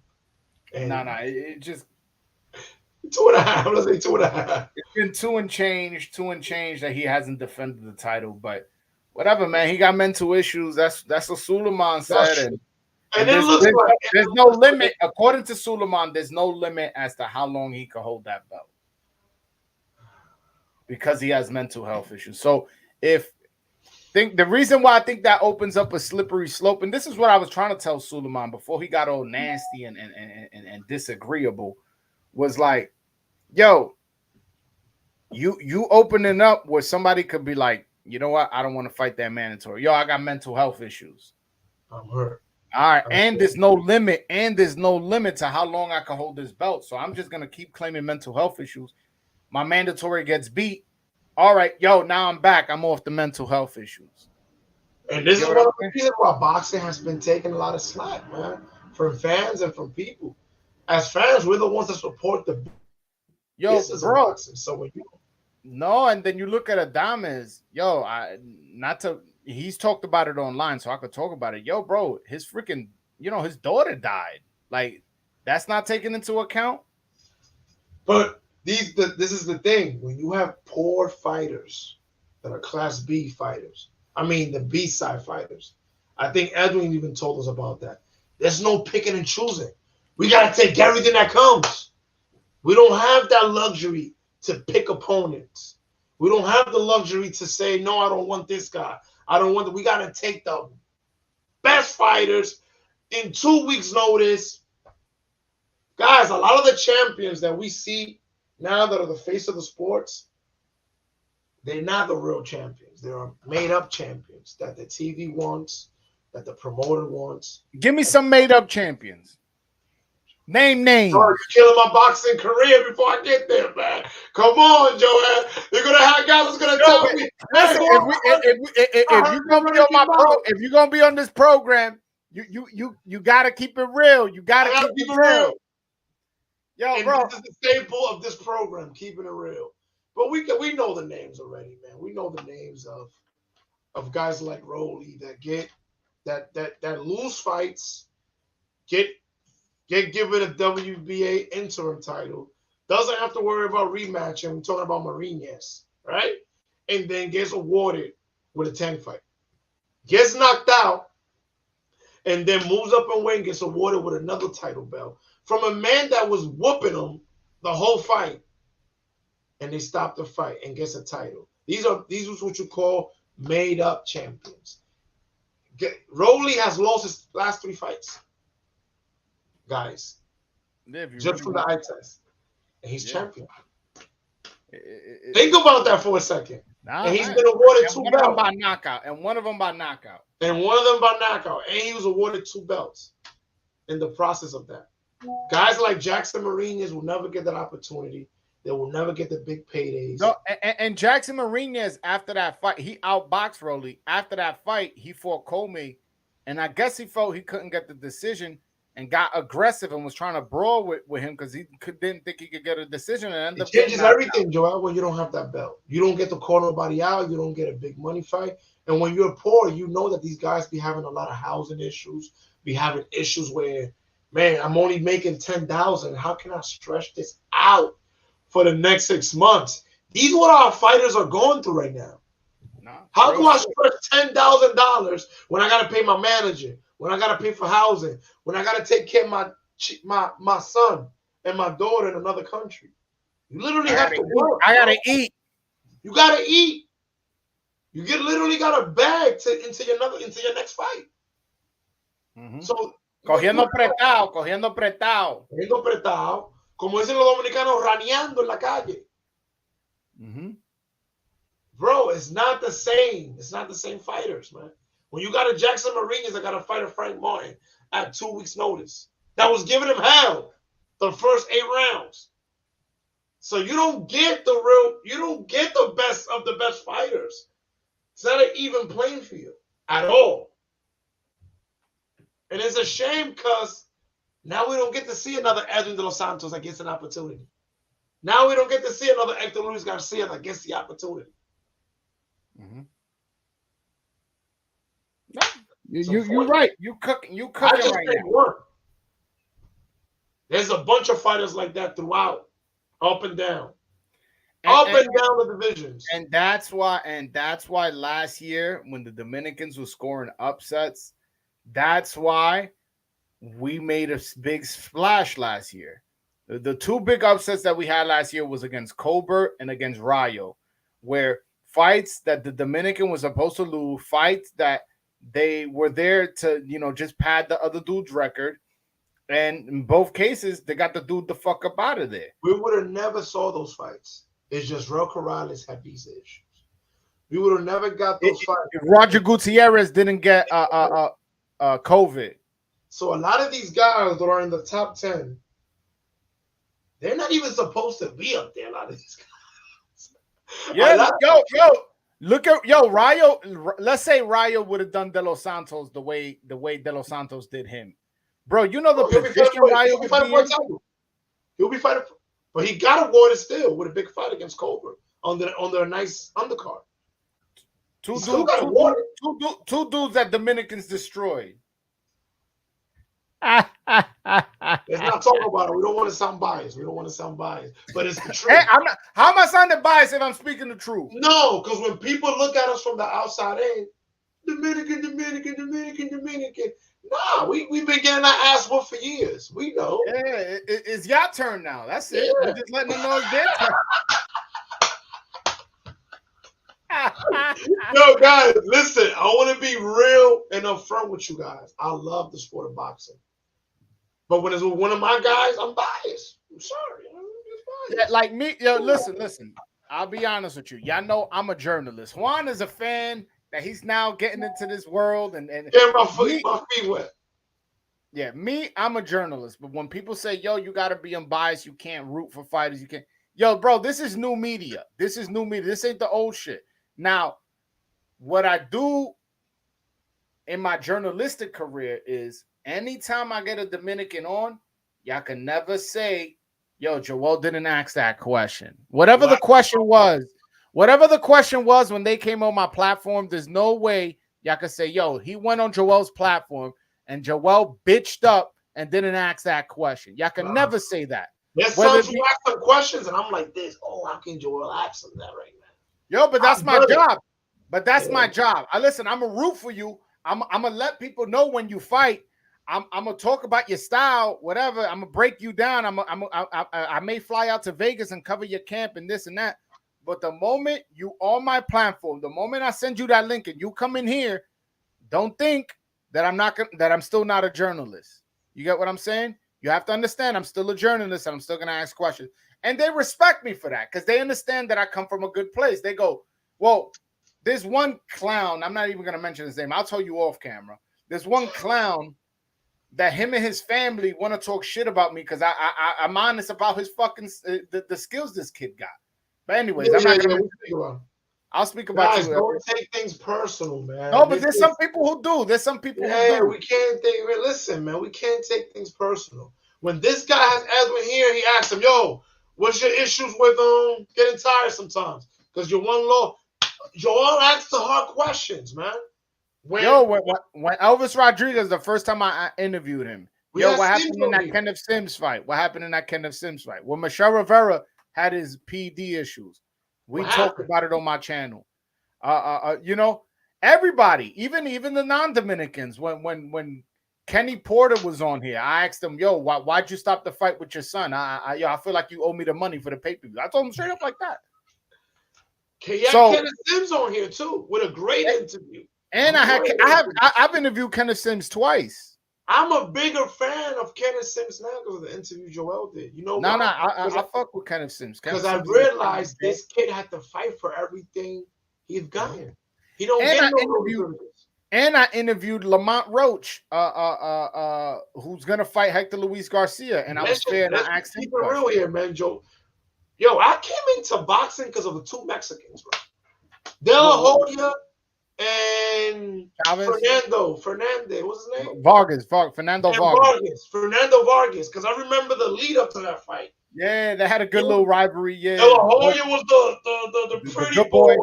And it just 2.5. Let's say 2.5. it's been two and change that he hasn't defended the title. But whatever, man. He got mental issues. That's what Suleiman That's said, true. And and it looks like there's no limit according to Suleiman. There's no limit as to how long he could hold that belt because he has mental health issues. So if think the reason why I think that opens up a slippery slope, and this is what I was trying to tell Suleiman before he got all nasty and disagreeable, was like, yo, you opening up where somebody could be like, you know what, I don't want to fight that mandatory. Yo, I got mental health issues. I'm hurt. All right, and there's no limit, to how long I can hold this belt. So I'm just gonna keep claiming mental health issues. My mandatory gets beat. All right, yo, now I'm back. I'm off the mental health issues. And this is one of the reasons why boxing has been taking a lot of slack, man, from fans and from people. As fans, we're the ones that support the business of boxing. So when you and then you look at Adames, he's talked about it online, so I could talk about it. Yo, bro, his freaking, his daughter died. Like, that's not taken into account. But this is the thing. When you have poor fighters that are class B fighters, I mean the B side fighters. I think Edwin even told us about that. There's no picking and choosing. We gotta take everything that comes. We don't have that luxury to pick opponents. We don't have the luxury to say, no, I don't want this guy. I don't want the. We gotta take the best fighters in 2 weeks' notice. Guys, a lot of the champions that we see now that are the face of the sports, they're not the real champions. They are made-up champions that the TV wants, that the promoter wants. Give me some made-up champions. Name names. You're killing my boxing career before I get there, man. Come on, Joel. You're gonna have guys that's gonna tell me. Listen, if you're gonna be on this program, you gotta keep it real. You gotta keep it real. Yo, and bro, this is the staple of this program, keeping it real. But we know the names already, man. We know the names of guys like Rolly that get that lose fights, get given a WBA interim title, doesn't have to worry about rematching. We're talking about Marinas, right? And then gets awarded with a 10 fight. Gets knocked out, and then moves up in weight and gets awarded with another title belt from a man that was whooping him the whole fight. And they stop the fight and gets a title. These are what you call made up champions. Rolly has lost his last 3 fights. Guys, just from the eye test, and he's champion. Think about that for a second. And he's been awarded 2 belts. And one of them by knockout. And he was awarded 2 belts in the process of that. Guys like Jackson Marinas will never get that opportunity. They will never get the big paydays. No, and Jackson Marinas, after that fight, he outboxed Rolly. After that fight, he fought Comey, and I guess he felt he couldn't get the decision and got aggressive and was trying to brawl with him because he didn't think he could get a decision. And it changes everything, Joel, when you don't have that belt. You don't get to call nobody out. You don't get a big money fight. And when you're poor, you know that these guys be having a lot of housing issues, be having issues where, man, I'm only making $10,000. How can I stretch this out for the next 6 months? These are what our fighters are going through right now. How can I stretch $10,000 when I got to pay my manager, when I got to pay for housing, when I got to take care of my son and my daughter in another country? You literally have to work. I got to eat. You got to eat. You literally got to bag into your next fight. Mm-hmm. So, cogiendo prestado. Cogiendo prestado. Como dicen los dominicanos, raneando en la calle. Mm-hmm. Bro, it's not the same. It's not the same fighters, man. When you got a Jackson Marinas that got to fight a Frank Martin at 2 weeks' notice, that was giving him hell the first 8 rounds. So you don't get the best of the best fighters. It's not an even playing field at all. And it's a shame because now we don't get to see another Edwin de los Santos that gets an opportunity. Now we don't get to see another Hector Luis Garcia that gets the opportunity. Mm-hmm. No, you're right. You cooking right now. One. There's a bunch of fighters like that throughout, up and down, And, up and, and down the divisions. that's why last year when the Dominicans were scoring upsets, that's why we made a big splash last year. The two big upsets that we had last year was against Colbert and against Rayo, where fights that the Dominican was supposed to lose, fights that they were there to, just pad the other dude's record. And in both cases, they got the dude the fuck up out of there. We would have never saw those fights. It's just Real Corrales had these issues. We would have never got those fights. If Roger Gutierrez didn't get COVID. So a lot of these guys that are in the top 10, they're not even supposed to be up there. A lot of these guys. Yeah, look at Rayo. Let's say Rayo would have done De Los Santos the way De Los Santos did him, bro. You know the position Rayo would be in? He'll be fighting, but he got avoided still with a big fight against Colbert on their nice undercard. Two dudes that Dominicans destroyed. Let's not talk about it. We don't want to sound biased. But it's the truth. Hey, how am I sounding biased if I'm speaking the truth? No, because when people look at us from the outside in, Dominican. Nah, we've been getting our ass whooped for years. We know. Yeah, it's your turn now. That's it. We're just letting them know it's their turn. Yo, guys, listen. I want to be real and upfront with you guys. I love the sport of boxing. But when it's with one of my guys, I'm biased. I'm sorry. Yeah, like me, listen. I'll be honest with you. Y'all know I'm a journalist. Juan is a fan that he's now getting into this world and my feet wet. Yeah, I'm a journalist. But when people say, yo, you gotta be unbiased, you can't root for fighters, you can't. Yo, bro, this is new media. This ain't the old shit. Now, what I do in my journalistic career is anytime I get a Dominican on, y'all can never say, yo, Joel didn't ask that question. Whatever the question was when they came on my platform, there's no way y'all can say, yo, he went on Joel's platform and Joel bitched up and didn't ask that question. Y'all can never say that. There's some who ask some questions and I'm like this. Oh, how can Joel ask them that right now? Yo, but that's my job. My job. Listen, I'm going to root for you. I'm going to let people know when you fight. I'm going to talk about your style, whatever. I'm going to break you down. I may fly out to Vegas and cover your camp and this and that. But the moment you on my platform, the moment I send you that link and you come in here, don't think that I'm still not a journalist. You get what I'm saying? You have to understand I'm still a journalist and I'm still going to ask questions. And they respect me for that because they understand that I come from a good place. They go, well, there's one clown. I'm not even going to mention his name. I'll tell you off camera. There's one clown that him and his family want to talk shit about me because I'm honest about his fucking the skills this kid got. But anyways, I'm not going to. I'll speak about guys, don't take things personal, man. No, but there's some people who do. There's some people who do. We can't take. Listen, man, we can't take things personal. When this guy has Edwin here, he asks him, "Yo, what's your issues with getting tired sometimes? Because you're one low." Joel asks the hard questions, man. When Elvis Rodriguez, the first time I interviewed him, what happened in that Kenneth Sims fight? When Michelle Rivera had his PD issues. We talked about it on my channel. Everybody, even the non-Dominicans, when Kenny Porter was on here, I asked him, yo, why'd you stop the fight with your son? I feel like you owe me the money for the pay-per-view. I told him straight up like that. Kenneth Sims on here too with a great interview. And I've interviewed Kenneth Sims twice. I'm a bigger fan of Kenneth Sims now because of the interview Joel did. You know, I fuck with Kenneth Sims because I realized this kid had to fight for everything he's gotten. He don't get no interviews. And I interviewed Lamont Roach, who's gonna fight Hector Luis Garcia, and I was fair and I asked him. Keep it real here, man, Joe. Yo, I came into boxing because of the two Mexicans, bro. De La Hoya and Fernandez, what's his name? Fernando Vargas, because I remember the lead up to that fight. Yeah, they had a good little rivalry. Yeah, De La Hoya was the pretty boy.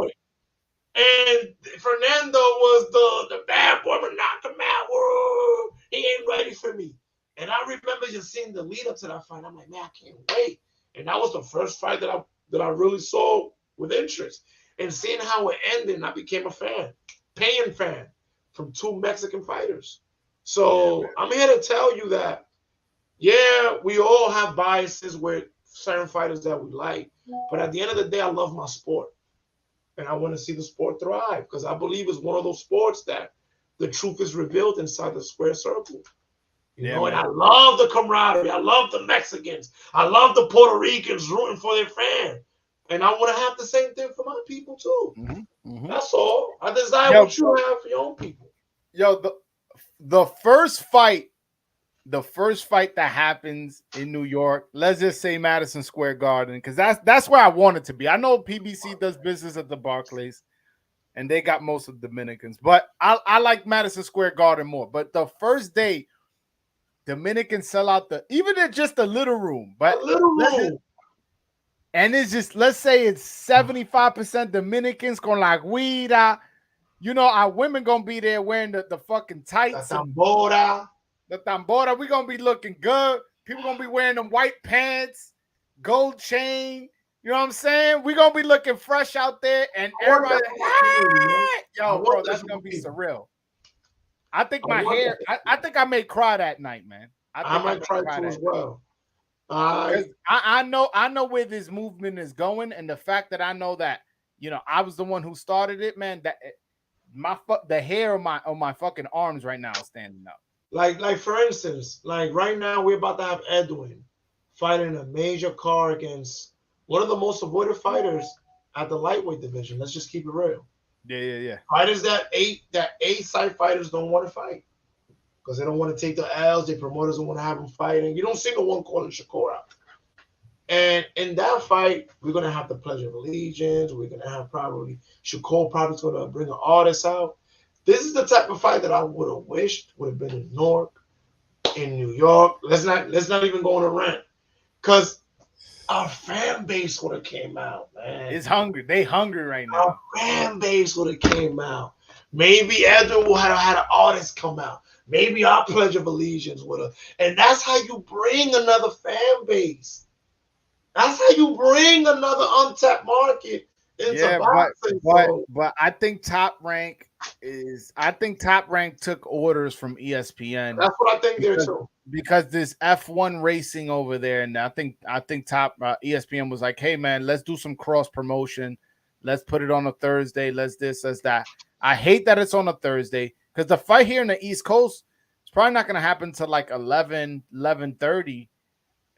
And Fernando was the bad boy, but knocked him out. Whoa, he ain't ready for me. And I remember just seeing the lead up to that fight. I'm like, man, I can't wait. And that was the first fight that I really saw with interest. And seeing how it ended, I became a fan, paying fan from two Mexican fighters. So I'm here to tell you that, yeah, we all have biases with certain fighters that we like. But at the end of the day, I love my sport. And I want to see the sport thrive because I believe it's one of those sports that the truth is revealed inside the square circle. You know, and I love the camaraderie. I love the Mexicans. I love the Puerto Ricans rooting for their fan. And I want to have the same thing for my people too. That's all. I desire what you have for your own people. Yo, the first fight that happens in New York, let's just say Madison Square Garden, because that's where I want it to be. I know PBC does business at the Barclays, and they got most of the Dominicans, but I like Madison Square Garden more. But the first day, Dominicans sell out even just the little room, but and it's just, let's say it's 75% Dominicans con la guira. You know, our women gonna be there wearing the fucking tights. The tambora. The tambora. We gonna be looking good. People gonna be wearing them white pants, gold chain. You know what I'm saying? We gonna be looking fresh out there, and everybody, yo, bro, that's gonna be surreal. I think my hair. I think I may cry that night, man. I might cry too as well. I know where this movement is going, and the fact that I know that, you know, I was the one who started it, man. That the hair on my fucking arms right now is standing up. Like for instance, like right now we're about to have Edwin fighting a major card against one of the most avoided fighters at the lightweight division. Let's just keep it real. Yeah. Fighters that A-side fighters don't want to fight because they don't want to take the L's. Their promoters don't want to have them fighting. You don't see no one calling Shakur out. And in that fight, we're gonna have the Pledge of Allegiance. We're gonna have Shakur probably gonna bring an artist out. This is the type of fight that I would have wished would have been in Newark, in New York. Let's not even go on a rant, because our fan base would have came out, man. It's hungry. They hungry right now. Our fan base would have came out. Maybe Edwin would have had an artist come out. Maybe our Pledge of Allegiance would have. And that's how you bring another fan base. That's how you bring another untapped market into boxing. But I think Top Rank took orders from ESPN. That's what I think there too. Because this F1 racing over there, and I think Top ESPN was like, hey man, let's do some cross promotion. Let's put it on a Thursday. Let's this, let's that. I hate that it's on a Thursday because the fight here in the East Coast is probably not going to happen till like 11:30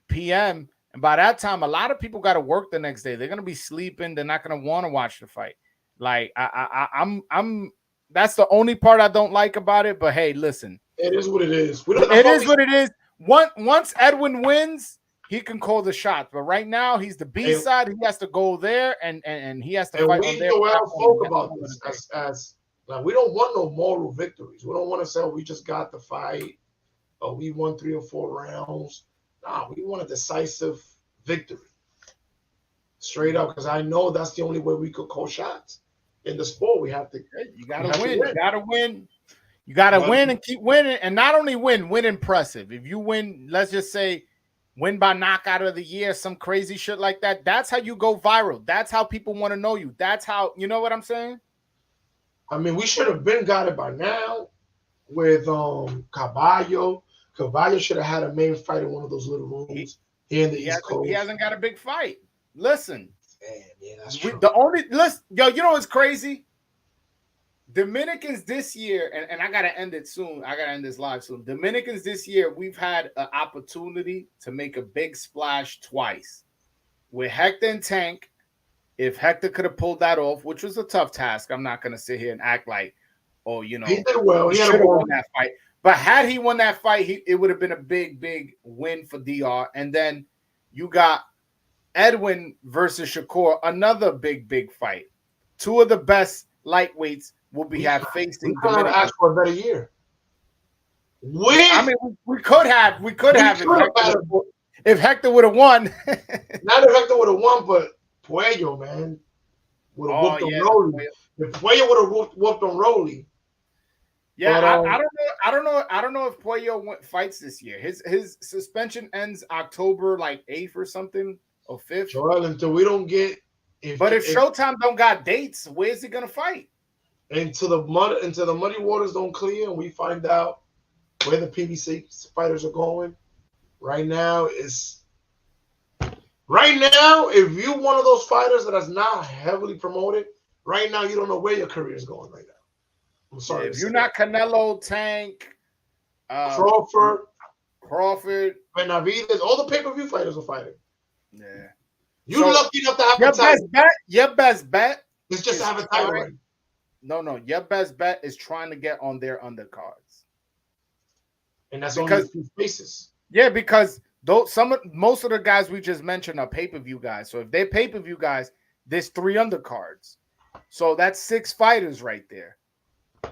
p.m. And by that time, a lot of people got to work the next day. They're going to be sleeping. They're not going to want to watch the fight. Like I'm. That's the only part I don't like about it. But hey, listen, it is what it is. It is what it is. Once Edwin wins, he can call the shots. But right now, he's the B side. He has to go there and he has to fight on there. We spoke about this as like, we don't want no moral victories. We don't want to say, oh, we just got the fight, or we won 3 or 4 rounds. Nah, we want a decisive victory. Straight up, because I know that's the only way we could call shots. In the sport, we have to. You gotta win. You gotta win. You gotta win and keep winning. And not only win impressive. If you win, let's just say, win by knockout of the year, some crazy shit like that. That's how you go viral. That's how people want to know you. That's how, you know what I'm saying? I mean, we should have got it by now with Caballo. Caballo should have had a main fight in one of those little rooms here in the East Coast. He hasn't got a big fight. Listen. Man, that's true. You know what's crazy? Dominicans this year, and I gotta end it soon. I gotta end this live soon. Dominicans this year, we've had an opportunity to make a big splash twice. With Hector and Tank, if Hector could have pulled that off, which was a tough task, I'm not gonna sit here and act like, oh, you know, he did well. He should have won that fight. But had he won that fight, it would have been a big win for DR. And then you got Edwin versus Shakur, another big fight. 2 of the best lightweights will be facing. We could have asked for a better year. I mean, we could have if Hector would have won. Not if Hector would have won, but Puello, man, would have whooped on Rolly. If Puello would have whooped on Rolly. Yeah, but, I don't know. I don't know if Puello fights this year. His suspension ends October like 8th or something or 5th. Joel, until we don't get if Showtime don't got dates, where's he gonna fight? Until the muddy waters don't clear and we find out where the PBC fighters are going. Right now, if you're one of those fighters that is not heavily promoted, right now you don't know where your career is going right now. I'm sorry. Yeah, if you're not Canelo, Tank, Crawford, Benavidez, all the pay-per-view fighters are fighting. Yeah. You're lucky enough to have a title. Your best bet is just to have a title. No. Your best bet is trying to get on their undercards. And that's only a few faces. Yeah, because most of the guys we just mentioned are pay-per-view guys. So if they're pay-per-view guys, there's 3 undercards. So that's 6 fighters right there.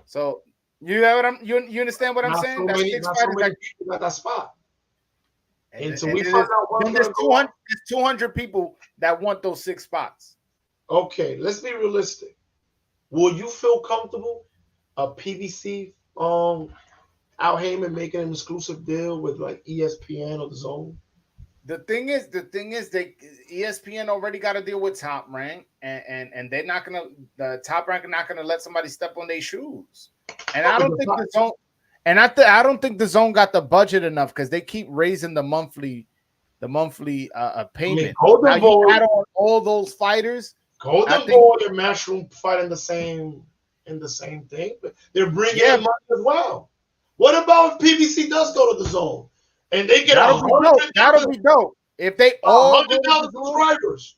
So you understand what I'm saying? That's 6 fighters people got that spot. And so we find out there's 200 people that want those 6 spots. Okay, let's be realistic. Will you feel comfortable a PBC Al Heyman making an exclusive deal with like ESPN or the Zone? The thing is, ESPN already got a deal with Top Rank, and they're not gonna. The Top Rank are not gonna let somebody step on their shoes. And I don't think the Zone. And I don't think the Zone got the budget enough because they keep raising the monthly payment. I mean, Golden Boy, add on all those fighters. Golden Boy and Matchroom fighting the same thing, but they're bringing in money as well. What about if PBC does go to the Zone and they get that'll be dope. If they all 100,000 subscribers.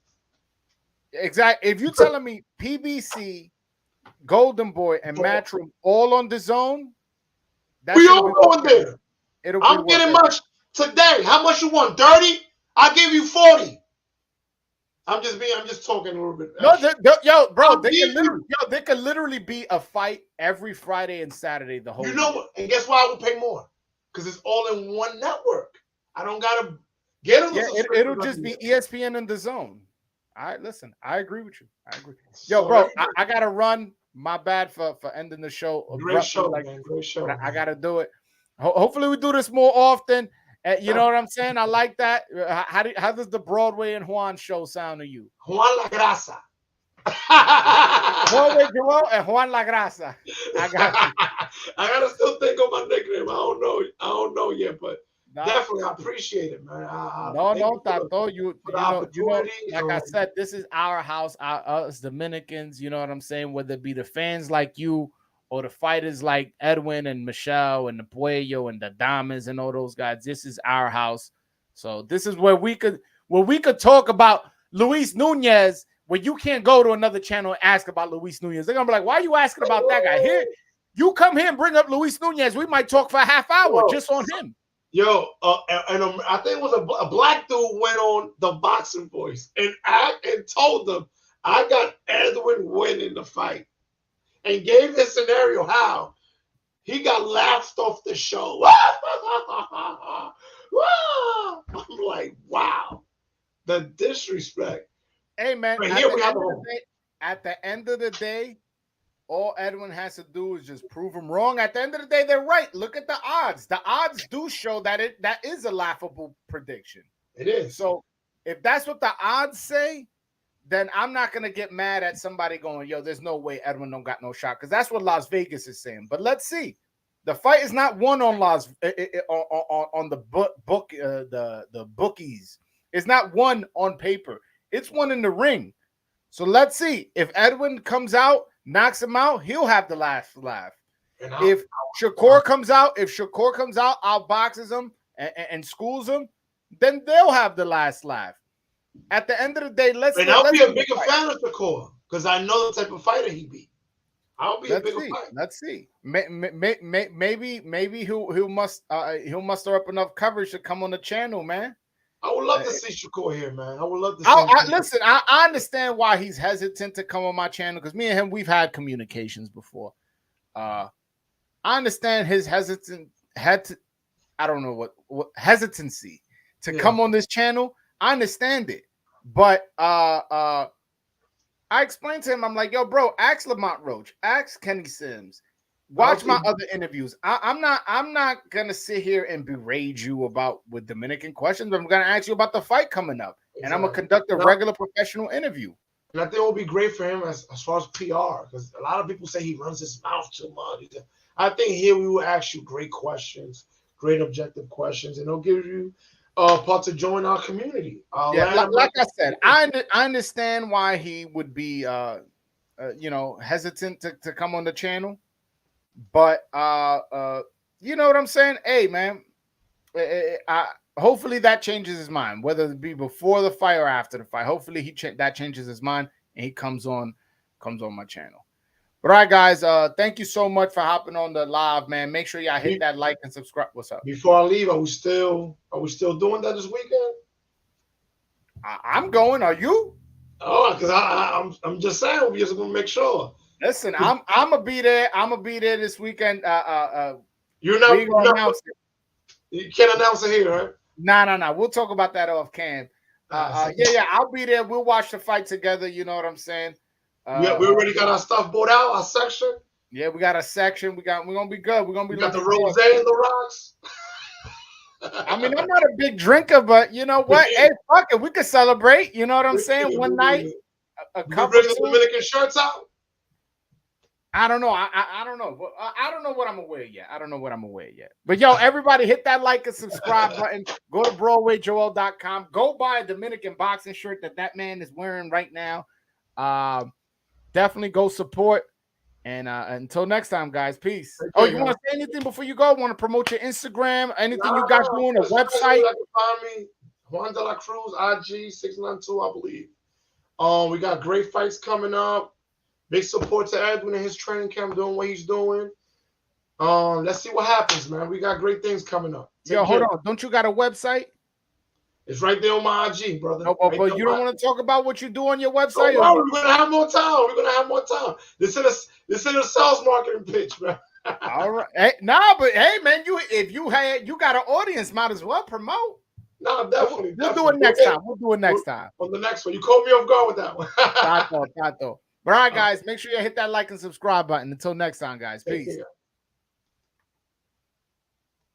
Exactly. If you're telling me PBC, Golden Boy, and Matchroom all on the Zone, we all going there. I'm getting much today. How much you want? 30? I'll give you 40. I'm just talking a little bit. No, they could literally be a fight every Friday and Saturday the whole You know what? And guess why I would pay more? Because it's all in one network. I don't gotta get them. Yeah, it'll just be ESPN and the Zone. All right, listen, I agree with you. I agree. Yo, bro, I gotta run. My bad for ending the show. Great show, man. Great show. I gotta do it. Hopefully, we do this more often. You know what I'm saying? I like that. How does the Broadway and Juan show sound to you? Juan La Grasa. Broadway Juan and Juan La Grasa. I got you. I gotta still think of my nickname. I don't know yet, but definitely I appreciate it, man. No, Tato. You know, like I said, this is our house, us Dominicans. You know what I'm saying? Whether it be the fans like you or the fighters like Edwin and Michelle and the Puello and the Damas and all those guys, this is our house. So this is where we could talk about Luis Nunez, where you can't go to another channel and ask about Luis Nunez. They're gonna be like, why are you asking about that guy? Here, you come here and bring up Luis Nunez. We might talk for a half hour just on him. Yo, I think it was a black dude went on the Boxing Voice and told them I got Edwin winning the fight. And gave this scenario how he got laughed off the show. I'm like, wow, the disrespect. Hey man, at the end of the day, all Edwin has to do is just prove him wrong. At the end of the day, they're right. Look at the odds. The odds do show that that is a laughable prediction. It is. So if that's what the odds say, then I'm not going to get mad at somebody going, yo, there's no way Edwin don't got no shot, because that's what Las Vegas is saying. But let's see. The fight is not won on on the bookies. It's not won on paper. It's won in the ring. So let's see. If Edwin comes out, knocks him out, he'll have the last laugh. If Shakur comes out, outboxes him and schools him, then they'll have the last laugh. At the end of the day, I'll be a bigger fan of Shakur because I know the type of fighter he be. I'll be a bigger fighter. Let's see. Maybe he'll muster up enough coverage to come on the channel, man. I would love to see Shakur here, man. I would love to see listen, I understand why he's hesitant to come on my channel, because me and him, we've had communications before. I understand his hesitancy to come on this channel. I understand it. But I explained to him, I'm like, yo, bro, ask Lamont Roach, ask Kenny Sims, Watch my other interviews. I'm not gonna sit here and berate you about with Dominican questions. I'm gonna ask you about the fight coming up, and I'm gonna conduct a regular professional interview. And I think it will be great for him as far as PR, because a lot of people say he runs his mouth too much. I think here we will ask you great questions, great objective questions, and it'll give you a part to join our community. Like I said, I understand why he would be hesitant to come on the channel. But you know what I'm saying? Hey, man, hopefully that changes his mind, whether it be before the fight or after the fight. Hopefully that changes his mind and he comes on my channel. But all right, guys, thank you so much for hopping on the live, man. Make sure y'all hit that like and subscribe. What's up? Before I leave, are we still doing that this weekend? I'm going. Are you? Oh, because I'm just saying, we're just gonna make sure. Listen, I'm gonna be there. I'm gonna be there this weekend. You can't announce it here, right? No. We'll talk about that off cam. Yeah. I'll be there. We'll watch the fight together. You know what I'm saying? We already got our stuff bought out, our section. Yeah, we got a section. We're gonna be good. We're gonna be. We got the rosé and the rocks. I mean, I'm not a big drinker, but you know what? Hey, fuck it. We could celebrate. You know what I'm saying? One night, a couple. Bring the Dominican shirts out. I don't know. I don't know. I don't know what I'm gonna wear yet. But yo, everybody hit that like and subscribe button. Go to BroadwayJoel.com. Go buy a Dominican boxing shirt that man is wearing right now. Definitely go support. And until next time, guys, peace. You want to say anything before you go? Want to promote your Instagram? Anything you got doing? A website? You can find me, Juan de la Cruz, IG 692, I believe. We got great fights coming up. Big support to Edwin and his training camp doing what he's doing. Let's see what happens, man. We got great things coming up. Hold on. Don't you got a website? It's right there on my IG, brother. No, but you don't want to talk about what you do on your website? No, we're gonna have more time. This is a sales marketing pitch, man. All right. Hey, but hey, man, if you got an audience, might as well promote. No, definitely. We'll do it next time. On the next one. You caught me off guard with that one. Tato. But all right, guys, make sure you hit that like and subscribe button. Until next time, guys. Peace.